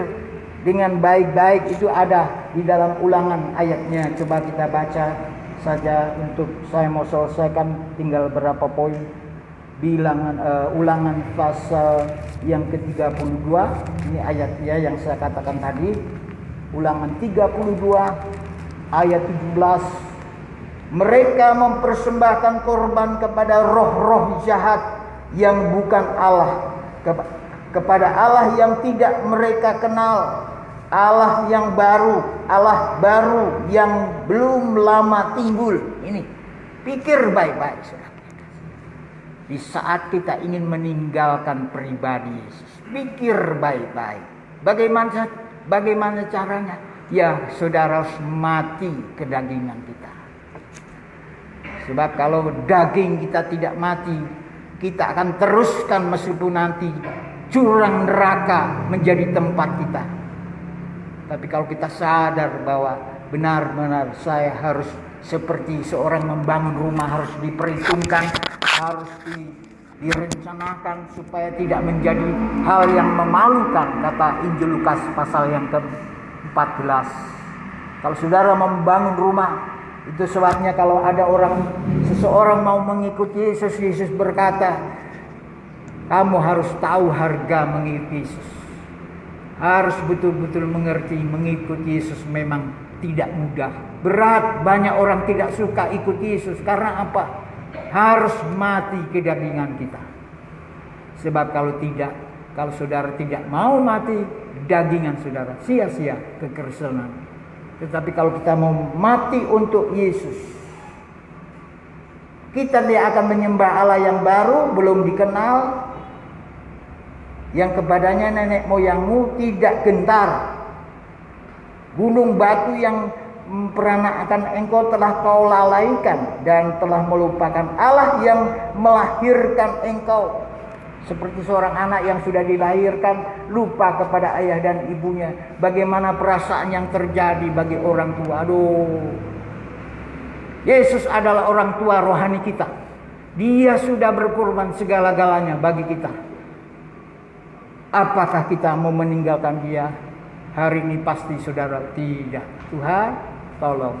dengan baik-baik. Itu ada di dalam Ulangan ayatnya. Coba kita baca saja untuk saya mau selesaikan tinggal berapa poin. Ulangan pasal yang ke-32. Ini ayatnya yang saya katakan tadi. Ulangan 32 ayat 17. Mereka mempersembahkan korban kepada roh-roh jahat yang bukan Allah, kepada Allah yang tidak mereka kenal, Allah yang baru, Allah baru yang belum lama timbul. Ini pikir baik-baik, saudara. Di saat kita ingin meninggalkan pribadi Yesus, pikir baik-baik. Bagaimana caranya? Ya, saudara harus mati kedagingan kita. Sebab kalau daging kita tidak mati, kita akan teruskan meskipun nanti jurang neraka menjadi tempat kita. Tapi kalau kita sadar bahwa benar-benar saya harus seperti seorang membangun rumah, harus diperhitungkan, harus direncanakan supaya tidak menjadi hal yang memalukan, kata Injil Lukas pasal yang ke-14. Kalau saudara membangun rumah, itu sebabnya kalau ada seseorang mau mengikuti Yesus, Yesus berkata, kamu harus tahu harga mengikuti Yesus. Harus betul-betul mengerti mengikuti Yesus memang tidak mudah. Berat, banyak orang tidak suka ikut Yesus. Karena apa? Harus mati kedagingan kita. Sebab kalau saudara tidak mau mati dagingan saudara, sia-sia kekristenan. Tetapi kalau kita mau mati untuk Yesus, kita tidak akan menyembah Allah yang baru, belum dikenal, yang kepadanya nenek moyangmu tidak gentar. Gunung batu yang memperanakan engkau telah kau lalaikan, dan telah melupakan Allah yang melahirkan engkau. Seperti seorang anak yang sudah dilahirkan lupa kepada ayah dan ibunya. Bagaimana perasaan yang terjadi bagi orang tua? Aduh. Yesus adalah orang tua rohani kita. Dia sudah berkorban segala-galanya bagi kita. Apakah kita mau meninggalkan dia? Hari ini pasti saudara tidak. Tuhan tolong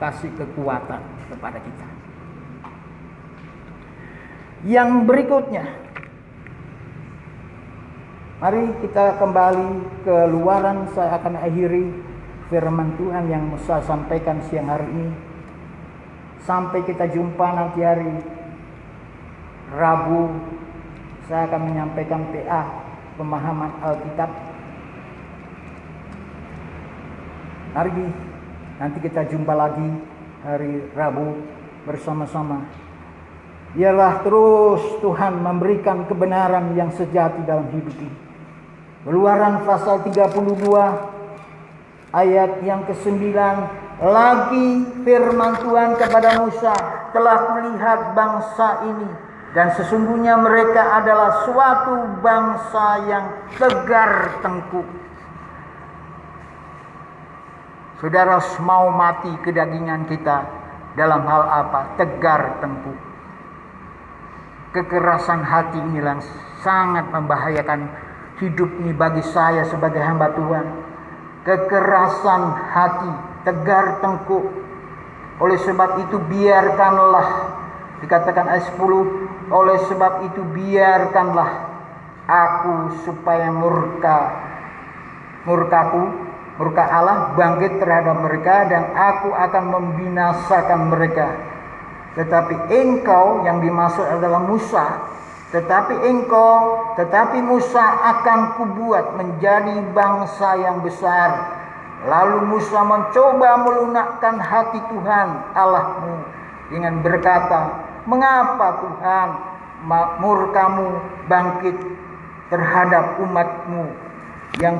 kasih kekuatan kepada kita. Yang berikutnya, mari kita kembali ke luaran. Saya akan akhiri firman Tuhan yang saya sampaikan siang hari ini. Sampai kita jumpa nanti hari Rabu, saya akan menyampaikan PA, pemahaman Alkitab. Mari nanti kita jumpa lagi hari Rabu bersama-sama. Biarlah terus Tuhan memberikan kebenaran yang sejati dalam hidup ini. Keluaran pasal 32 ayat yang ke-9. Lagi firman Tuhan kepada Musa, telah kulihat bangsa ini, dan sesungguhnya mereka adalah suatu bangsa yang tegar tengkuk. Saudara mau mati kedagingan kita dalam hal apa? Tegar tengkuk. Kekerasan hati inilah sangat membahayakan hidup ini bagi saya sebagai hamba Tuhan. Kekerasan hati, tegar tengkuk. Oleh sebab itu biarkanlah, dikatakan ayat 10, oleh sebab itu biarkanlah aku supaya murka Allah bangkit terhadap mereka, dan aku akan membinasakan mereka. Tetapi engkau, yang dimaksud adalah Musa, tetapi Musa akan kubuat menjadi bangsa yang besar. Lalu Musa mencoba melunakkan hati Tuhan Allahmu dengan berkata, mengapa Tuhan murkamu bangkit terhadap umatmu yang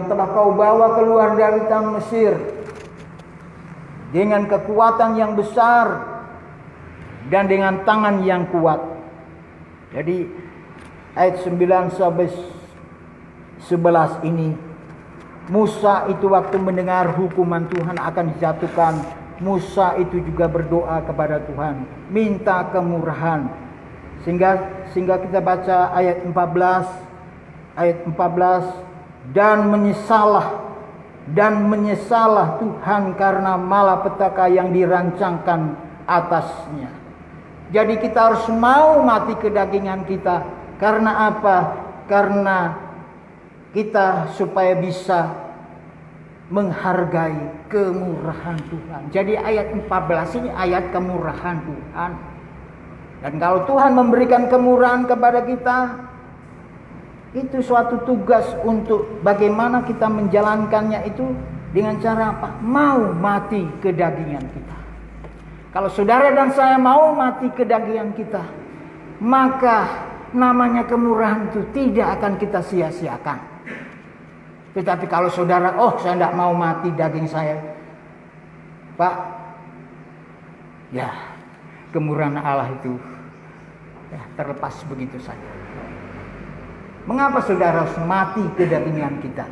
telah kau bawa keluar dari tanah Mesir dengan kekuatan yang besar dan dengan tangan yang kuat. Jadi ayat 9 sampai 11 ini, Musa itu waktu mendengar hukuman Tuhan akan dijatuhkan, Musa itu juga berdoa kepada Tuhan, minta kemurahan. Sehingga kita baca ayat 14, dan menyesalah Tuhan karena malapetaka yang dirancangkan atasnya. Jadi kita harus mau mati kedagingan kita. Karena apa? Karena kita supaya bisa menghargai kemurahan Tuhan. Jadi ayat 14 ini ayat kemurahan Tuhan. Dan kalau Tuhan memberikan kemurahan kepada kita, itu suatu tugas untuk bagaimana kita menjalankannya itu dengan cara apa? Mau mati kedagingan kita. Kalau saudara dan saya mau mati kedagingan kita, maka namanya kemurahan itu tidak akan kita sia-siakan. Tetapi kalau saudara, saya tidak mau mati daging saya, Pak, ya kemurahan Allah itu terlepas begitu saja. Mengapa saudara harus mati kedagingan kita?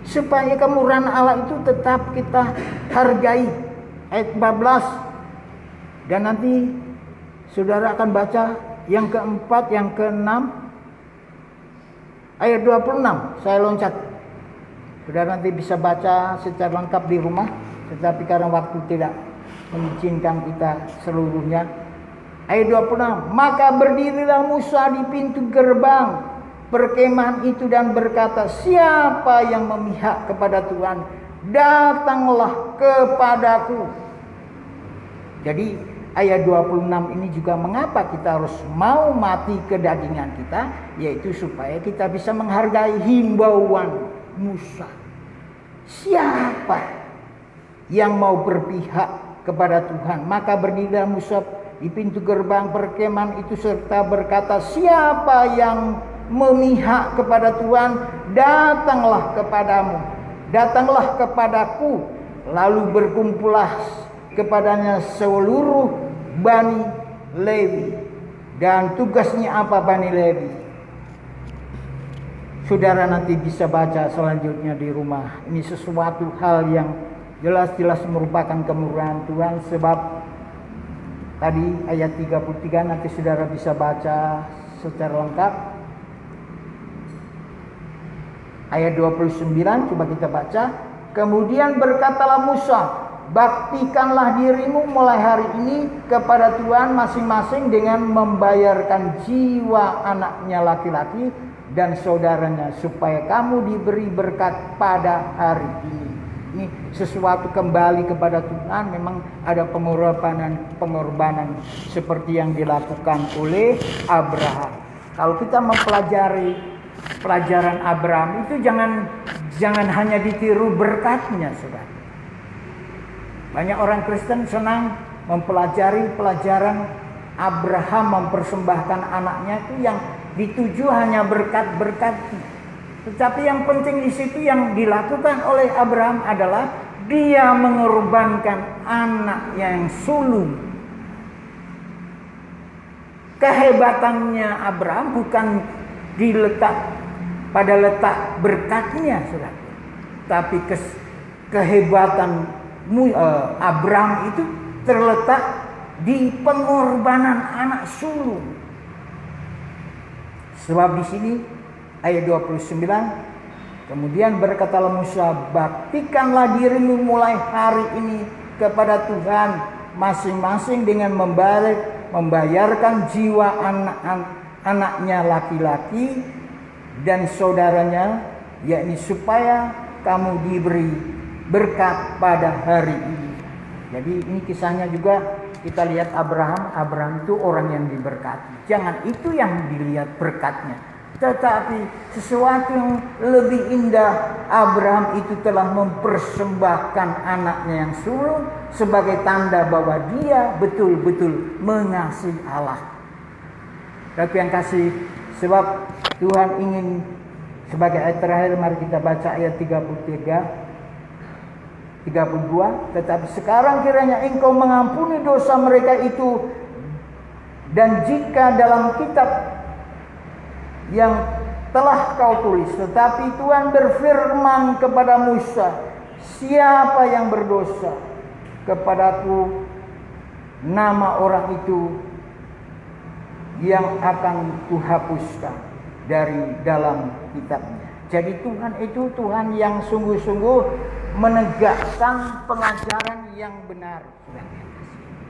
Supaya kemurahan Allah itu tetap kita hargai. Ayat 14. Dan nanti saudara akan baca yang keempat, yang keenam, ayat 26. Saya loncat. Saudara nanti bisa baca secara lengkap di rumah, tetapi karena waktu tidak mengizinkan kita seluruhnya. Ayat 26. Maka berdirilah Musa di pintu gerbang perkemahan itu dan berkata, siapa yang memihak kepada Tuhan, datanglah kepadaku. Jadi ayat 26 ini juga mengapa kita harus mau mati kedagingan kita, yaitu supaya kita bisa menghargai himbauan Musa. Siapa yang mau berpihak kepada Tuhan, maka berdirilah Musa di pintu gerbang perkemahan itu serta berkata, siapa yang memihak kepada Tuhan, datanglah kepadamu, datanglah kepadaku. Lalu berkumpullah kepadanya seluruh Bani Lewi. Dan tugasnya apa Bani Lewi? Saudara nanti bisa baca selanjutnya di rumah. Ini sesuatu hal yang jelas-jelas merupakan kemurahan Tuhan. Sebab tadi ayat 33 nanti saudara bisa baca secara lengkap. Ayat 29 coba kita baca. Kemudian berkatalah Musa, baktikanlah dirimu mulai hari ini kepada Tuhan masing-masing dengan membayarkan jiwa anaknya laki-laki dan saudaranya, supaya kamu diberi berkat pada hari ini. Ini sesuatu kembali kepada Tuhan. Memang ada pengorbanan seperti yang dilakukan oleh Abraham. Kalau kita mempelajari pelajaran Abraham itu jangan hanya ditiru berkatnya, saudara. Banyak orang Kristen senang mempelajari pelajaran Abraham mempersembahkan anaknya itu yang dituju hanya berkat-berkatnya. Tetapi yang penting di situ yang dilakukan oleh Abraham adalah dia mengorbankan anak yang sulung. Kehebatannya Abraham bukan diletak pada letak berkatnya, saudara. Tapi kehebatan Abraham itu terletak di pengorbanan anak sulung. Sebab di sini ayat 29, kemudian berkatalah Musa, baktikanlah dirimu mulai hari ini kepada Tuhan masing-masing dengan membayarkan jiwa anaknya laki-laki dan saudaranya, yakni supaya kamu diberi berkat pada hari ini. Jadi ini kisahnya juga kita lihat Abraham itu orang yang diberkati. Jangan itu yang dilihat berkatnya, tetapi sesuatu yang lebih indah. Abraham itu telah mempersembahkan anaknya yang sulung sebagai tanda bahwa dia betul-betul mengasihi Allah. Tapi yang kasih, sebab Tuhan ingin, sebagai ayat terakhir mari kita baca ayat 32, tetapi sekarang kiranya engkau mengampuni dosa mereka itu, dan jika dalam kitab yang telah kau tulis, tetapi Tuhan berfirman kepada Musa, siapa yang berdosa kepadaku, nama orang itu yang akan kuhapuskan dari dalam kitabnya. Jadi Tuhan itu Tuhan yang sungguh-sungguh menegakkan pengajaran yang benar.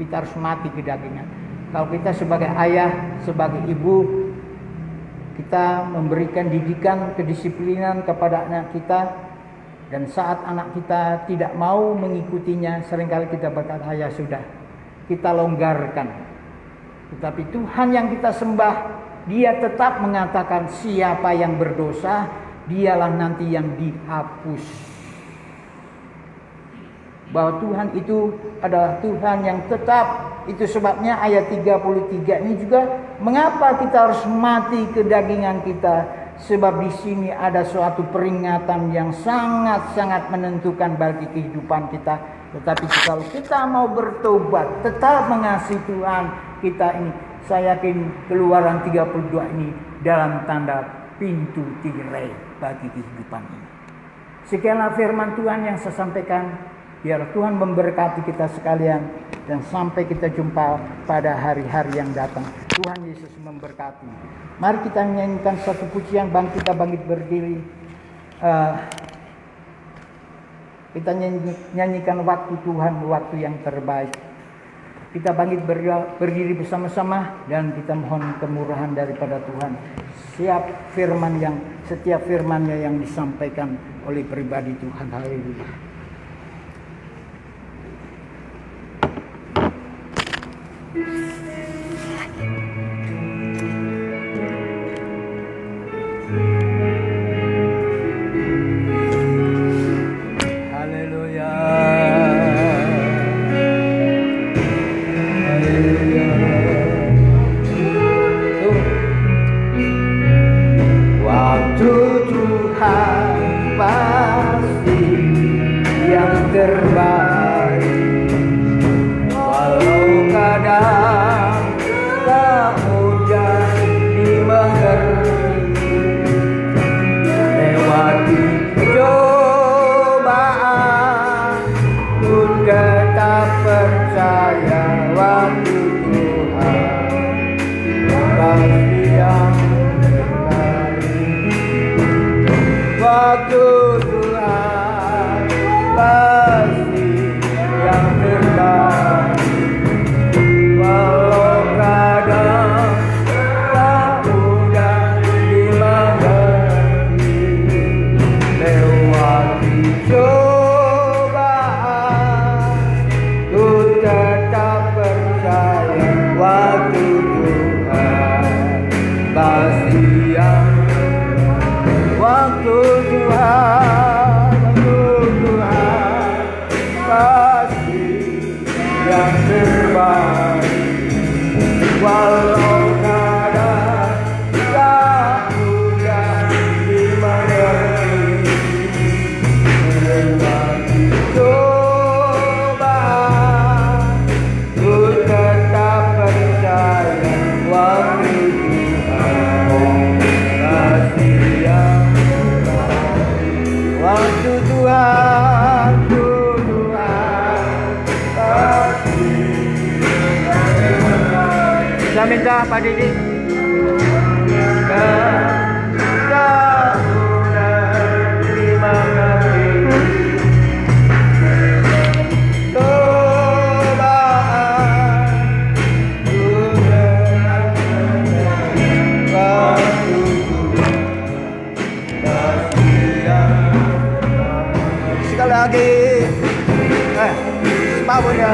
Kita harus mati kedagingan. Kalau kita sebagai ayah, sebagai ibu, kita memberikan didikan kedisiplinan kepada anak kita, Dan saat anak kita tidak mau mengikutinya, seringkali kita berkata, ya sudah, kita longgarkan. Tetapi Tuhan yang kita sembah, Dia tetap mengatakan siapa yang berdosa, dialah nanti yang dihapus. Bahwa Tuhan itu adalah Tuhan yang tetap. Itu sebabnya ayat 33 ini juga, mengapa kita harus mati kedagingan kita? Sebab di sini ada suatu peringatan yang sangat-sangat menentukan bagi kehidupan kita. Tetapi kalau kita mau bertobat, tetap mengasihi Tuhan kita ini, saya yakin Keluaran 32 ini dalam tanda pintu tirai bagi kehidupan ini. Sekianlah firman Tuhan yang saya sampaikan. Biar Tuhan memberkati kita sekalian. Dan sampai kita jumpa pada hari-hari yang datang. Tuhan Yesus memberkati. Mari kita nyanyikan satu pujian, kita bangkit berdiri. Kita nyanyikan waktu Tuhan, waktu yang terbaik. Kita bangkit berdiri bersama-sama dan kita mohon kemurahan daripada Tuhan. Setiap firman-Nya yang disampaikan oleh pribadi Tuhan. Haleluya. Saya minta Pak Didi. Sekali lagi. Semuanya.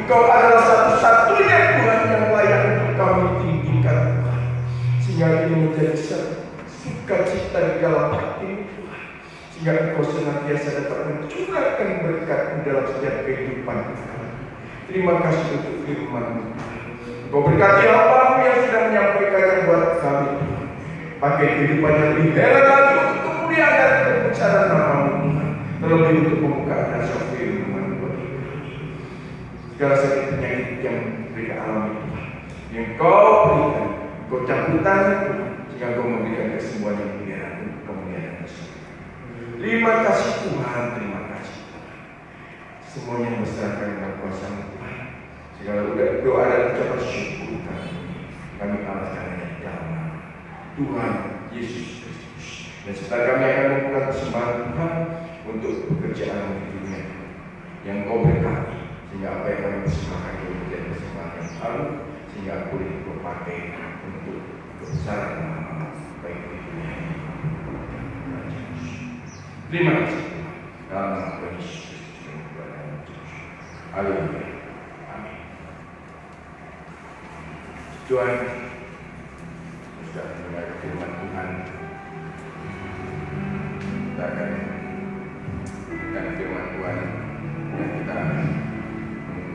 Engkau adalah satu-satunya Tuhan yang layak untuk kami tinggikan, Tuhan. Sehingga ini menjadi sukacita di dalam hati, sehingga Engkau senantiasa dapat mencurahkan berkat di dalam setiap kehidupan kami. Terima kasih untuk firman-Mu. Engkau berkati hamba-Mu yang sudah menyampaikannya buat kami. Pakai kehidupan yang lebih heran lagi untuk kemuliaan dan kebesaran nama-Mu, Tuhan. Terlebih untuk pembukaan dasar firman-Mu. Segala sakit penyakit yang mereka alami, Tuhan, yang Kau berikan, Kau cabutan, sehingga Kau memberikan kesembuhan yang biar untuk kemuliaan tersebut. Terima kasih Tuhan, terima kasih Tuhan. Semuanya besarkan dalam kuasa-Mu, Tuhan. Segala doa dan ucapan syukur kami alaskan di dalam nama Tuhan Yesus Kristus. Dan setelah kami akan membuka persembahan Tuhan untuk pekerjaan di dunia yang Kau berkati, sehingga apa yang kami persembahkan itu menjadi persembahan yang baru, sehingga boleh Kau pakai untuk kebesaran nama baik di dunia ini. Terima kasih Tuhan. Dalam nama Tuhan Yesus Kristus. Haleluya. Amin. Tuhan, sudah mendengar firman Tuhan. Kita akan mendengar firman Tuhan yang kita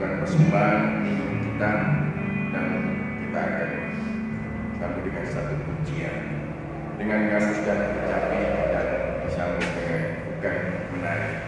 bukan persembahan kita, dan kita akan sampai dengan satu pujian dengan gambus dan kecapi dan disambung dengan bukan menarik.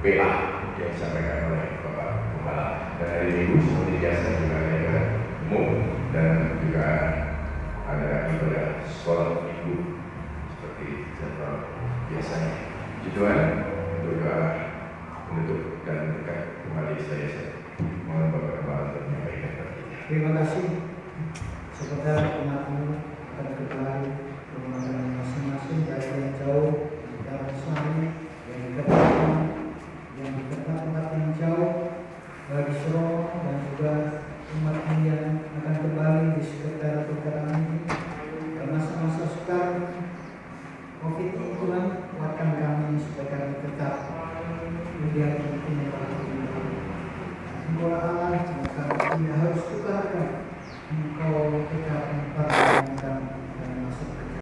PA yang disampaikan oleh Bapak Kepala. Dan hari Minggu seperti biasa juga ada umum dan juga daripada sekolah minggu seperti jadwal biasanya. Puji Tuhan, untuk doa penutup dan berkat kembali saya mohon Bapak Kepala untuk menyampaikan bagi kita. Terima kasih kepada umatmu akan kembali ke rumah masing-masing, baik yang jauh dari suami, yang dekat rumah, yang dekat tempat yang jauh, bagi Suro dan juga